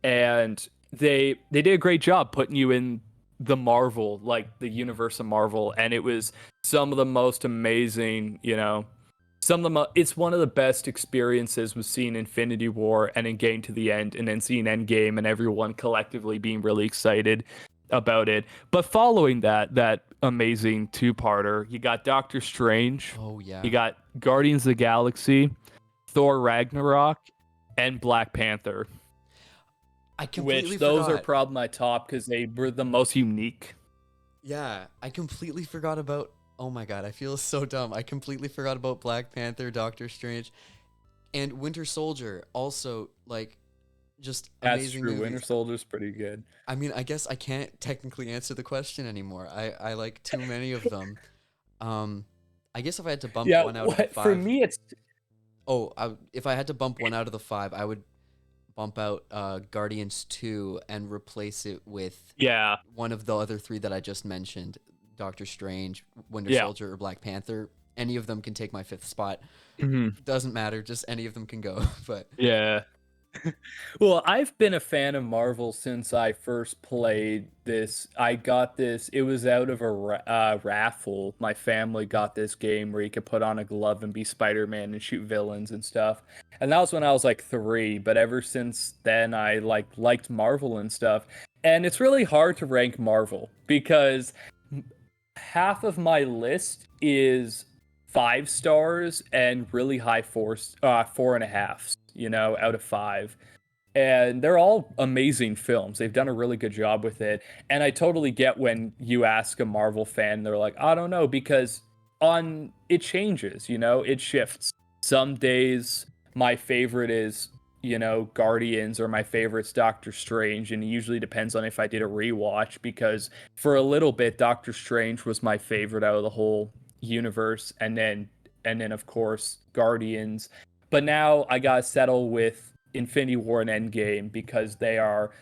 And they did a great job putting you in the Marvel, like the universe of Marvel, and it was some of the most amazing, it's one of the best experiences was seeing Infinity War and Endgame to the end, and then seeing Endgame and everyone collectively being really excited about it. But following that amazing two-parter, you got Doctor Strange. Oh, yeah. You got Guardians of the Galaxy, Thor Ragnarok, and Black Panther. I completely those forgot. are probably my top because they were the most unique. Yeah, I completely forgot about. Oh my god, I feel so dumb. I completely forgot about Black Panther, Doctor Strange, and Winter Soldier. Also, like, just That's amazing true. movies. Winter Soldier's pretty good. I mean, I guess I can't technically answer the question anymore. I like too many of them. I guess if I had to bump one out of the 5. For me, it's. If I had to bump one out of the 5, I would bump out Guardians 2 and replace it with one of the other 3 that I just mentioned. Doctor Strange, Winter Soldier, or Black Panther. Any of them can take my 5th spot. Doesn't matter, just any of them can go. But yeah. Well, I've been a fan of Marvel since I first played this. I got this, it was out of a raffle. My family got this game where you could put on a glove and be Spider-Man and shoot villains and stuff. And that was when I was like 3, but ever since then I liked Marvel and stuff. And it's really hard to rank Marvel because half of my list is 5 stars and really high 4.5s, out of 5. And they're all amazing films. They've done a really good job with it. And I totally get when you ask a Marvel fan, they're like, I don't know, because it changes, it shifts. Some days my favorite is, Guardians, or my favorite's Doctor Strange, and it usually depends on if I did a rewatch, because for a little bit Doctor Strange was my favorite out of the whole universe, and then of course Guardians. But now I gotta settle with Infinity War and Endgame because they are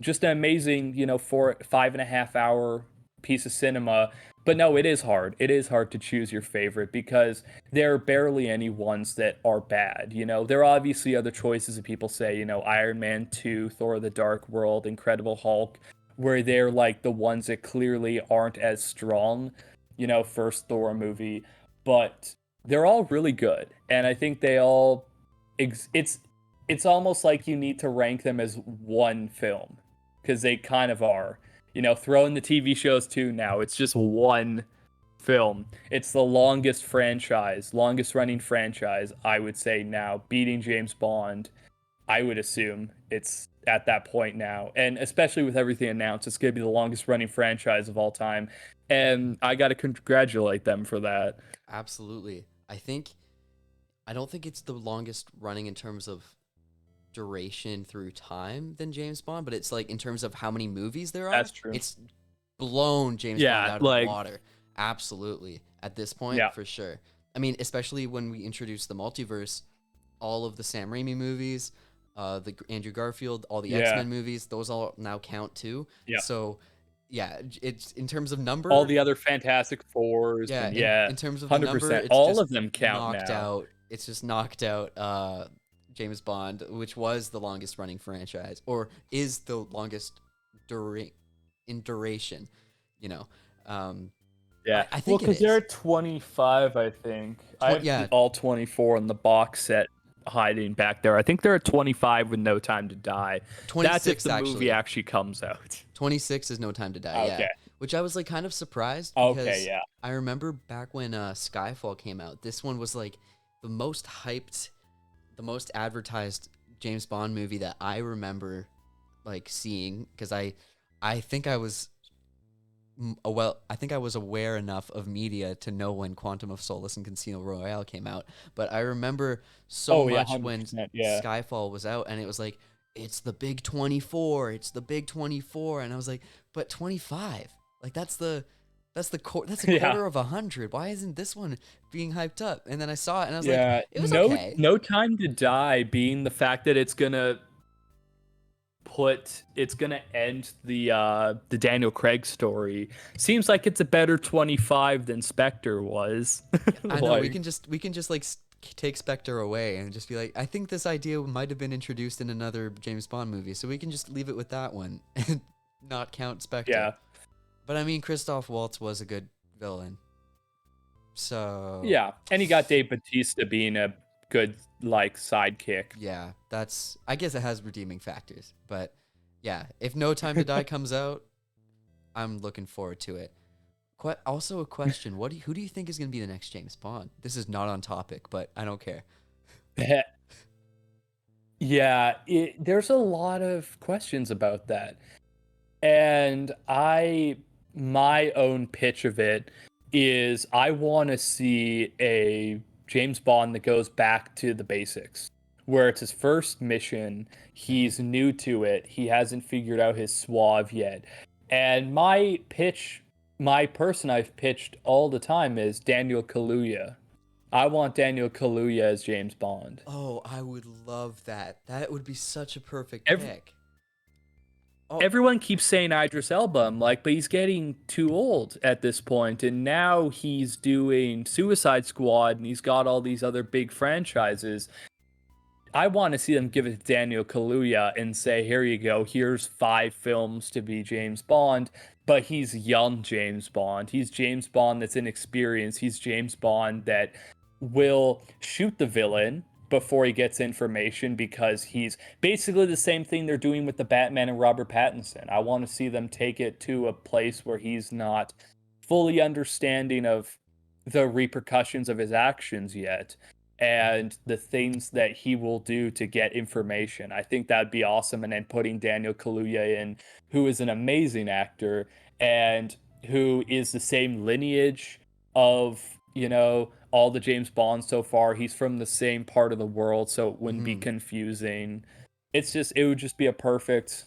just an amazing, 5.5 hour piece of cinema. But no, it is hard. It is hard to choose your favorite because there are barely any ones that are bad. There are obviously other choices that people say, Iron Man 2, Thor the Dark World, Incredible Hulk, where they're like the ones that clearly aren't as strong. first Thor movie, but they're all really good, and I think they all it's almost like you need to rank them as one film because they kind of are. Throw in the TV shows too now. It's just one film. It's the longest running franchise, I would say now, beating James Bond. I would assume it's at that point now. And especially with everything announced, it's going to be the longest running franchise of all time. And I got to congratulate them for that. Absolutely. I don't think it's the longest running in terms of duration through time than James Bond, but it's like in terms of how many movies there are. That's true. It's blown James Bond out of the water. Absolutely. At this point, for sure. I mean, especially when we introduce the multiverse, all of the Sam Raimi movies, the Andrew Garfield, all the X-Men movies, those all now count too. Yeah. So, yeah, it's in terms of number. All the other Fantastic Fours. Yeah, in terms of 100%, the number, it's all of them count knocked now. out. It's just knocked out James Bond, which was the longest running franchise, or is the longest in duration. I think because there are 25, I think. I have all 24 in the box set hiding back there. I think there are 25 with No Time to Die. 26, that's if the movie actually comes out. 26 is No Time to Die, okay. Which I was like kind of surprised because I remember back when Skyfall came out, this one was like the most hyped, the most advertised James Bond movie that I remember like seeing, because I think I was aware enough of media to know when Quantum of Solace and Casino Royale came out, but I remember much when Skyfall was out, and it was like, it's the big 24, and I was like, but 25, like that's a quarter of 100. Why isn't this one being hyped up? And then I saw it, and I was like, it was okay. No Time to Die being the fact that it's gonna end the Daniel Craig story seems like it's a better 25 than Spectre was. I know, we can just like take Spectre away and just be like, I think this idea might have been introduced in another James Bond movie, so we can just leave it with that one and not count Spectre. Yeah. But I mean, Christoph Waltz was a good villain. So yeah, and he got Dave Bautista being a good like sidekick. Yeah, I guess it has redeeming factors. But yeah, if No Time to Die comes out, I'm looking forward to it. Also a question, who do you think is going to be the next James Bond? This is not on topic, but I don't care. Yeah, there's a lot of questions about that. And my own pitch of it is I want to see a James Bond that goes back to the basics, where it's his first mission, he's new to it, he hasn't figured out his suave yet. And my person I've pitched all the time is Daniel Kaluuya. I want Daniel Kaluuya as James Bond. Oh, I would love that. That would be such a perfect pick. Everyone keeps saying Idris Elba. I'm like, but he's getting too old at this point, and now he's doing Suicide Squad, and he's got all these other big franchises. I want to see them give it to Daniel Kaluuya and say, here you go, here's 5 films to be James Bond, but he's young James Bond. He's James Bond that's inexperienced. He's James Bond that will shoot the villain before he gets information, because he's basically the same thing they're doing with the Batman and Robert Pattinson. I want to see them take it to a place where he's not fully understanding of the repercussions of his actions yet and the things that he will do to get information. I think that'd be awesome. And then putting Daniel Kaluuya in, who is an amazing actor and who is the same lineage of, all the James Bonds so far. He's from the same part of the world, so it wouldn't be confusing. It would just be a perfect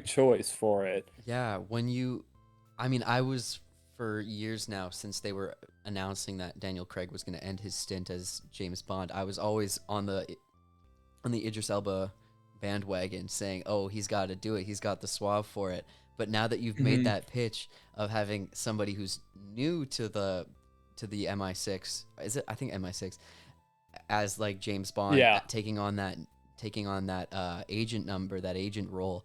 choice for it. Yeah, I was for years now, since they were announcing that Daniel Craig was going to end his stint as James Bond, I was always on the Idris Elba bandwagon saying, oh, he's got to do it. He's got the suave for it. But now that you've made that pitch of having somebody who's new to the MI6, I think MI6, as like James Bond, taking on that agent number, that agent role,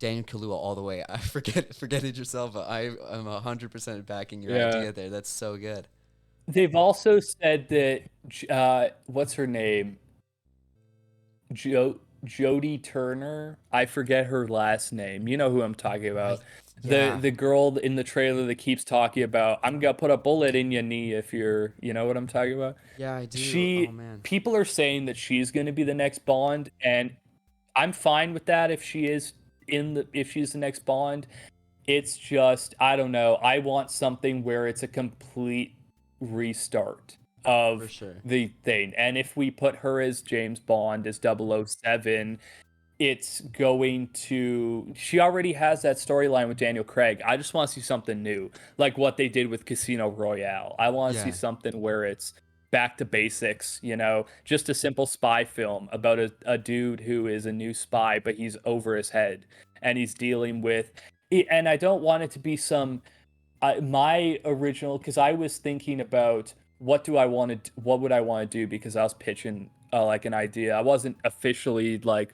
Daniel Kaluuya all the way. I forget it yourself, but I'm 100% backing your Yeah. idea there. That's so good. They've also said that what's her name? Jodie Turner. I forget her last name. You know who I'm talking I about. The yeah. the girl in the trailer that keeps talking about I'm gonna put a bullet in your knee if you're, you know what I'm talking about? Yeah, I do. Oh She man. People are saying that she's gonna be the next Bond, and I'm fine with that if she is if she's the next Bond. It's just, I don't know. I want something where it's a complete restart For of sure. the thing. And if we put her as James Bond, as 007, it's going to. She already has that storyline with Daniel Craig. I just want to see something new, like what they did with Casino Royale. I want to see Yeah. something where it's back to basics, just a simple spy film about a dude who is a new spy, but he's over his head and he's dealing with. And I don't want it to be some. My original, because I was thinking about what would I want to do, because I was pitching like an idea. I wasn't officially like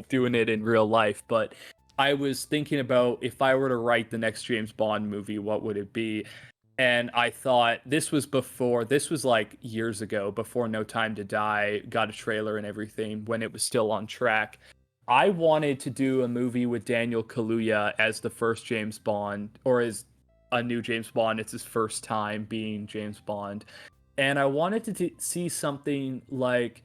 doing it in real life, but I was thinking about, if I were to write the next James Bond movie, what would it be? And I thought, this was like years ago, before No Time to Die got a trailer and everything, when it was still on track. I wanted to do a movie with Daniel Kaluuya as the first James Bond, or as a new James Bond. It's his first time being James Bond. And I wanted to see something like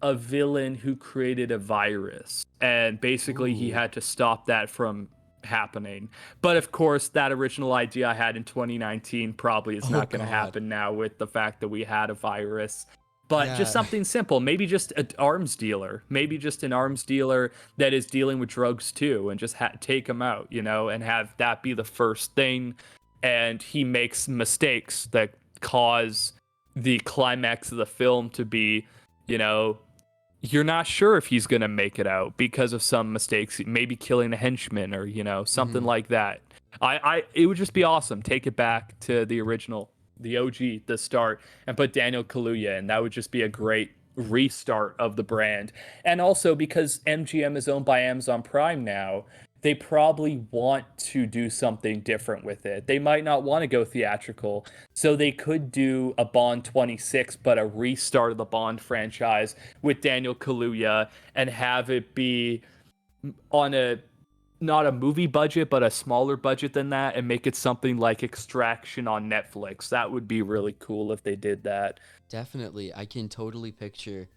a villain who created a virus. And basically, he Ooh. had to stop that from happening. But of course, that original idea I had in 2019 probably is Oh not going to God. happen now, with the fact that we had a virus. But just Yeah. something simple, maybe just an arms dealer, maybe just an arms dealer that is dealing with drugs too, and just take him out, and have that be the first thing. And he makes mistakes that cause the climax of the film to be, you know, you're not sure if he's going to make it out because of some mistakes, maybe killing a henchman, or, something hmm like that. It would just be awesome. Take it back to the original, the OG, the start, and put Daniel Kaluuya in. That would just be a great restart of the brand. And also, because MGM is owned by Amazon Prime now, they probably want to do something different with it. They might not want to go theatrical, so they could do a Bond 26, but a restart of the Bond franchise with Daniel Kaluuya, and have it be on a not a movie budget, but a smaller budget than that, and make it something like Extraction on Netflix. That would be really cool if they did that. Definitely. I can totally picture.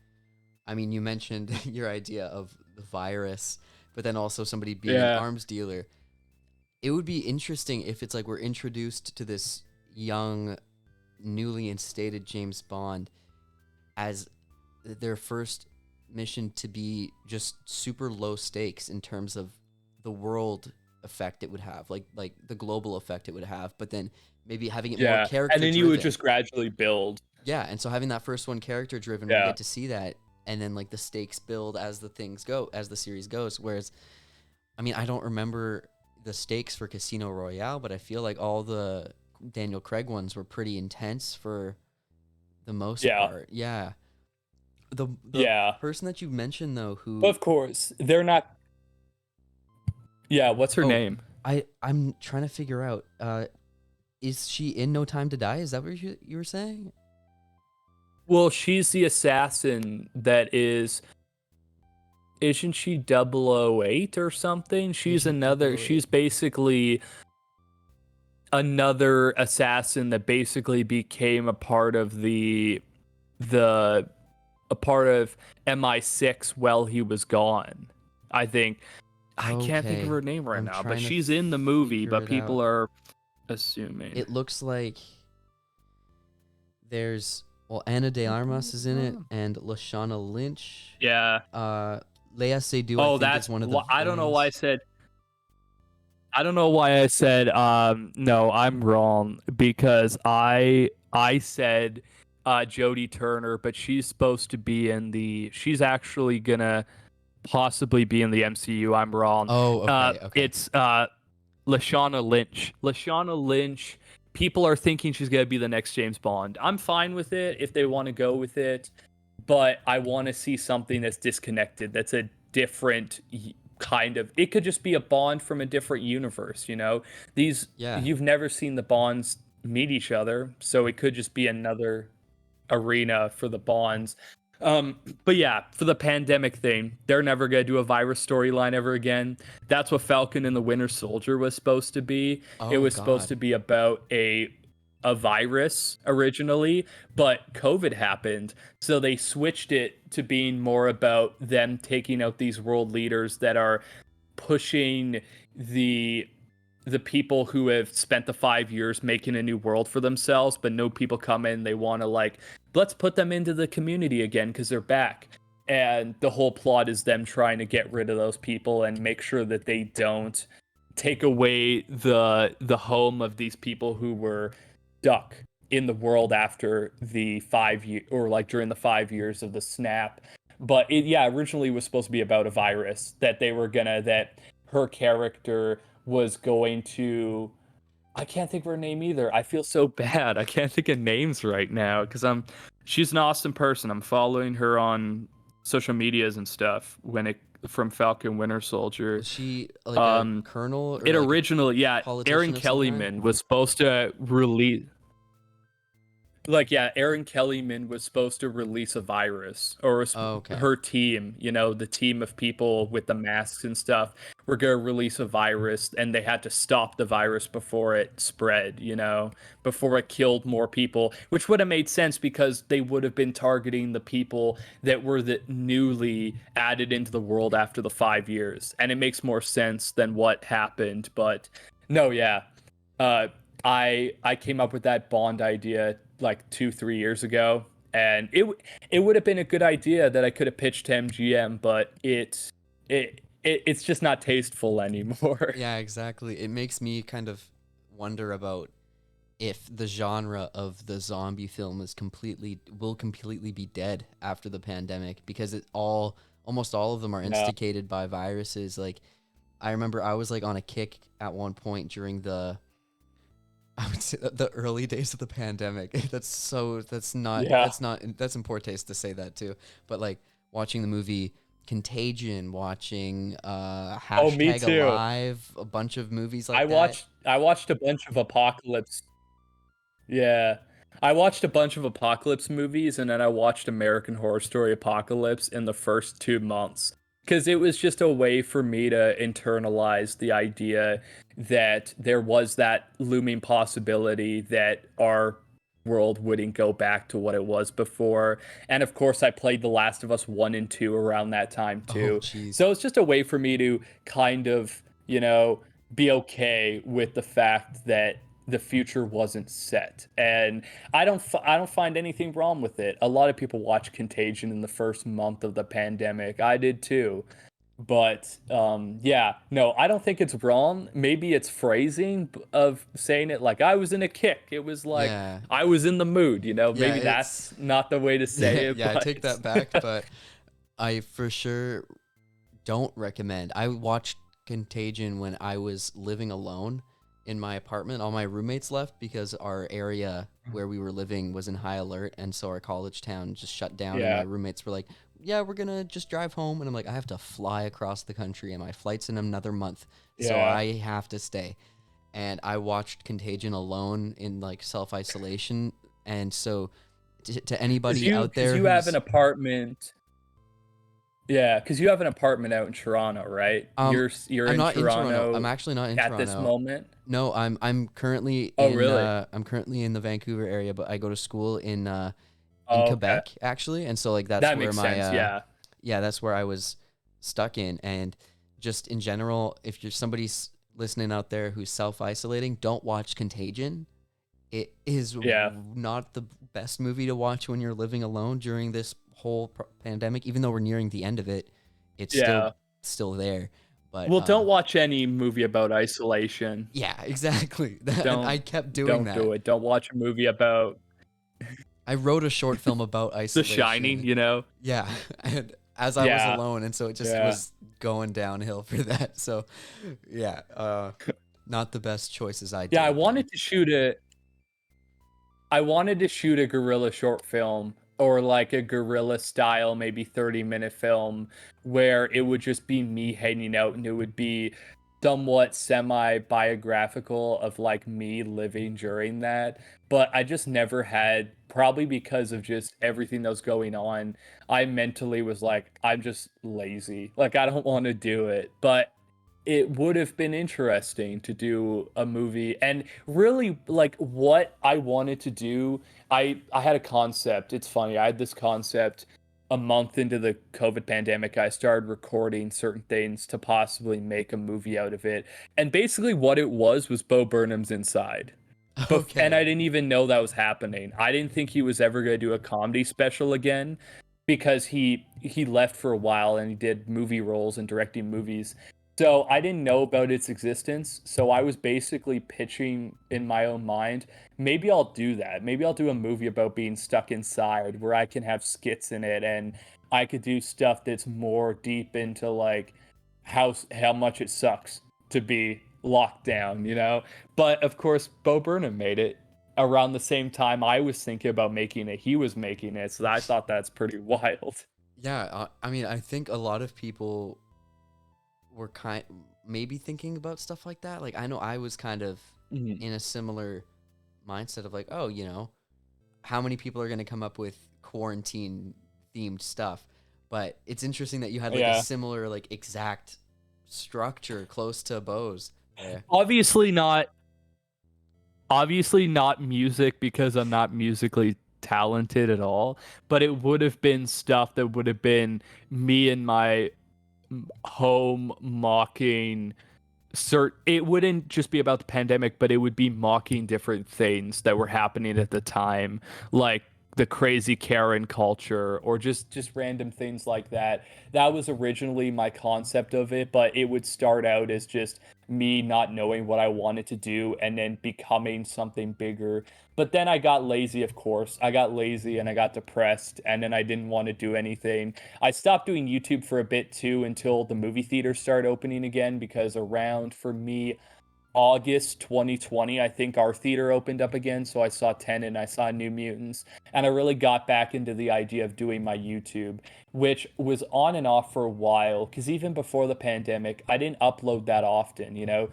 I mean, you mentioned your idea of the virus, but then also somebody being an Yeah. arms dealer. It would be interesting if it's like we're introduced to this young, newly instated James Bond as their first mission to be just super low stakes in terms of the world effect it would have, like the global effect it would have, but then maybe having it more Yeah. And character then you would driven. just gradually build. Yeah, and so having that first one character driven, we Yeah. get to see that, and then like the stakes build as the things go, as the series goes. Whereas, I mean, I don't remember the stakes for Casino Royale, but I feel like all the Daniel Craig ones were pretty intense for the most Yeah. part. Yeah. The Yeah. person that you mentioned though, But who of course, they're not. Yeah. What's her oh, name? I'm trying to figure out. Is she in No Time to Die? Is that what you were saying? Well, she's the assassin that is. Isn't she 008 or something? Agent 008. She's basically another assassin that basically became a part of the a part of MI6 while he was gone. I think I can't think of Okay. her name right I'm now, but trying to she's in the movie, figure but it people out. are assuming. It looks like there's Anna de Armas is in it and Lashana Lynch. Yeah. Uh, Lea Seydoux, I Oh, think, is one of the I don't know why I villains. said. I don't know why I said no, I'm wrong, because I said Jodie Turner, but she's supposed to be she's actually gonna possibly be in the MCU. I'm wrong. Oh, okay, okay. It's Lashana Lynch. Lashana Lynch. People are thinking she's gonna be the next James Bond. I'm fine with it if they want to go with it, but I want to see something that's disconnected. That's a different kind of, it could just be a Bond from a different universe, you know? These, Yeah. you've never seen the Bonds meet each other, so it could just be another arena for the Bonds. But yeah, for the pandemic thing, they're never gonna do a virus storyline ever again. That's what Falcon and the Winter Soldier was supposed to be. It Oh was supposed God. to be about a virus originally, but COVID happened, so they switched it to being more about them taking out these world leaders that are pushing the the people who have spent the 5 years making a new world for themselves, but no people come in. They want to like, let's put them into the community again because they're back. And the whole plot is them trying to get rid of those people and make sure that they don't take away the home of these people who were stuck in the world after the 5 year or like during the 5 years of the snap. But it, yeah, originally was supposed to be about a virus that they were gonna, that her character was going to, I can't think of her name either. I feel so bad. I can't think of names right now because she's an awesome person. I'm following her on social medias and stuff when it from Falcon Winter Soldier. Was she like a Um colonel or it like a originally, yeah, Aaron politician of some kind? Kellyman was supposed to release, like, yeah, Aaron Kellyman was supposed to release a virus, or Oh, okay. her team, you know, the team of people with the masks and stuff, were gonna release a virus, and they had to stop the virus before it spread, you know, before it killed more people, which would have made sense because they would have been targeting the people that were the newly added into the world after the 5 years, and it makes more sense than what happened. But no, yeah, uh, I came up with that Bond idea like 2 3 years ago, and it would have been a good idea that I could have pitched to MGM, but it's just not tasteful anymore. Yeah, exactly. It makes me kind of wonder about if the genre of the zombie film is completely be dead after the pandemic, because almost all of them are Yeah, instigated by viruses. Like I remember I was like on a kick at one point during the I would say the early days of the pandemic. yeah. That's in poor taste to say that too. But like watching the movie Contagion, watching Oh, me Hashtag too. Alive, a bunch of movies like that. I watched a bunch of apocalypse. Yeah. I watched a bunch of apocalypse movies, and then I watched American Horror Story Apocalypse in the first 2 months because it was just a way for me to internalize the idea that there was that looming possibility that our world wouldn't go back to what it was before. And of course, I played The Last of Us 1 and 2 around that time Oh too. jeez. So it's just a way for me to kind of, you know, be okay with the fact that the future wasn't set. And I don't find anything wrong with it. A lot of people watch Contagion in the first month of the pandemic. I did too. But yeah, no, I don't think it's wrong. Maybe it's phrasing of saying it like I was in a kick. It was like Yeah. I was in the mood, you know. Yeah, Maybe it's that's not the way to say it, yeah, I take but that back, but I for sure don't recommend. I watched Contagion when I was living alone in my apartment. All my roommates left because our area where we were living was in high alert, and so our college town just shut down. And my yeah, roommates were like, "Yeah, we're gonna just drive home," and I'm like, "I have to fly across the country, and my flight's in another month, so yeah. I have to stay." And I watched Contagion alone in like self isolation, and so to anybody out Cause there you have an who's apartment. Yeah, cause you have an apartment out in Toronto, right? um You're I'm in not in Toronto. I'm Toronto actually not in at this Toronto. moment. No, Oh, really? I'm currently in the Vancouver area, but I go to school in Oh, okay. Quebec actually, and so like that's That where makes my sense. Yeah. yeah, that's where I was stuck in. And just in general, if you're somebody listening out there who's self-isolating, don't watch Contagion. It is Yeah. not the best movie to watch when you're living alone during this whole pandemic. Even though we're nearing the end of it, it's Yeah. still there. But Well, don't watch any movie about isolation. yeah, exactly. And I Don't kept doing don't that. do it. Don't watch a movie about I wrote a short film about The Shining, isolation. you know? Yeah, and as I was Yeah. alone, and so it just Yeah. was going downhill for that. So, yeah, not the best choices I Yeah, did there. I wanted to shoot a guerrilla short film or like a guerrilla style, maybe 30-minute film where it would just be me hanging out and it would be somewhat semi-biographical of like me living during that. But I just never had, probably because of just everything that was going on, I mentally was like, I'm just lazy. Like, I don't want to do it. But it would have been interesting to do a movie, and really like what I wanted to do, I had a concept. It's funny. I had this concept a month into the COVID pandemic. I started recording certain things to possibly make a movie out of it. And basically what it was Bo Burnham's Inside. And I Okay. didn't even know that was happening. I didn't think he was ever going to do a comedy special again because he left for a while and he did movie roles and directing movies. So I didn't know about its existence. So I was basically pitching in my own mind, maybe I'll do that. Maybe I'll do a movie about being stuck inside where I can have skits in it and I could do stuff that's more deep into like how much it sucks to be locked down, you know? But of course, Bo Burnham made it around the same time I was thinking about making it. He was making it. So I thought that's pretty wild. Yeah, I mean, I think a lot of people were maybe thinking about stuff like that. Like I know I was kind of Mhm. in a similar mindset of like, oh, how many people are going to come up with quarantine themed stuff? But it's interesting that you had like a Yeah. similar like exact structure close to Bo's. Yeah. Obviously not music because I'm not musically talented at all, but it would have been stuff that would have been me in my home mocking it wouldn't just be about the pandemic, but it would be mocking different things that were happening at the time, like the crazy Karen culture or just random things like that. That was originally my concept of it, but it would start out as just me not knowing what I wanted to do and then becoming something bigger. But then I got lazy, of course. I got lazy and I got depressed and then I didn't want to do anything. I stopped doing YouTube for a bit too until the movie theaters started opening again because around for me August 2020, I think our theater opened up again. So I saw Tenet and I saw New Mutants. And I really got back into the idea of doing my YouTube, which was on and off for a while. Because even before the pandemic, I didn't upload that often, you know?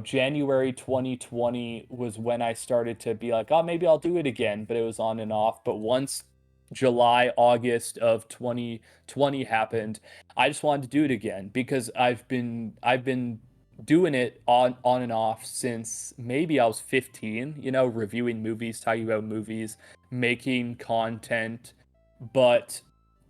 January 2020 was when I started to be like, oh, maybe I'll do it again. But it was on and off. But once July, August of 2020 happened, I just wanted to do it again because I've been doing it on and off since maybe I was 15, reviewing movies, talking about movies, making content. But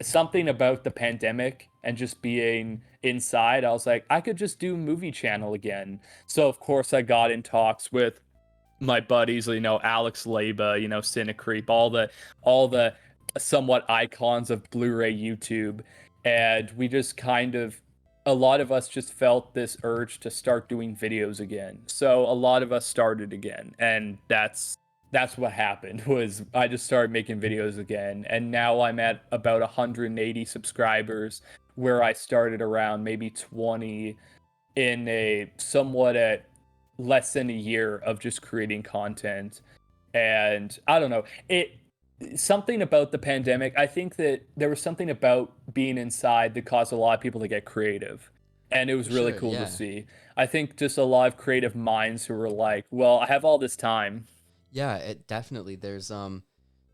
something about the pandemic and just being inside, I was like, I could just do movie channel again. So of course I got in talks with my buddies, Alex Laba, Cinecreep, all the somewhat icons of Blu-ray YouTube, and we just kind of a lot of us just felt this urge to start doing videos again. So a lot of us started again, and that's what happened was I just started making videos again, and now I'm at about 180 subscribers where I started around maybe 20 in a somewhat at less than a year of just creating content. And I don't know, it something about the pandemic, I think that there was something about being inside that caused a lot of people to get creative, and it For was really sure. cool to Yeah. see. I think just a lot of creative minds who were like, well, I have all this time. Yeah, it definitely there's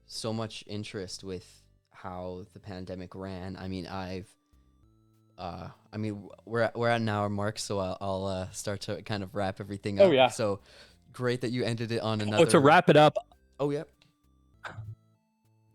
so much interest with how the pandemic ran. I mean, we're at an hour mark, so I'll start to kind of wrap everything Oh up. yeah. So great that you ended it on Oh, to another. wrap it up, Oh, yep.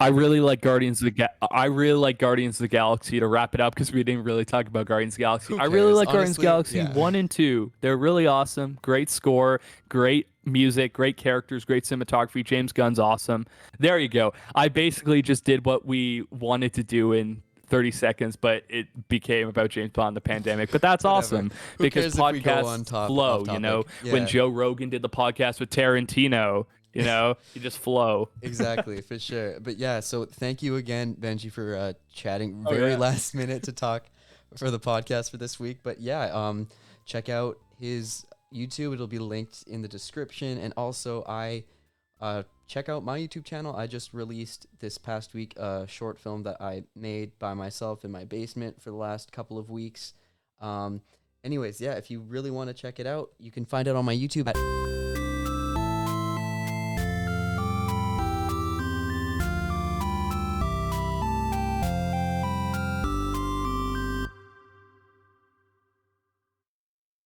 I really like Guardians of the Galaxy. To wrap it up, because we didn't really talk about Guardians of the Galaxy. Who I really cares? like Guardians of the Honestly, Galaxy yeah. 1 and 2. They're really awesome. Great score, great music, great characters, great cinematography. James Gunn's awesome. There you go. I basically just did what we wanted to do in 30 seconds, but it became about James Bond, the pandemic. But that's Whatever. awesome Who because cares if we go on podcasts off flow, topic? when Yeah. Joe Rogan did the podcast with Tarantino, you just flow. Exactly, for sure. But yeah, so thank you again, Benji, for chatting Oh very yeah. last minute to talk for the podcast for this week. But yeah, check out his YouTube. It'll be linked in the description. And also, I check out my YouTube channel. I just released this past week a short film that I made by myself in my basement for the last couple of weeks. Anyways, yeah, if you really want to check it out, you can find it on my YouTube at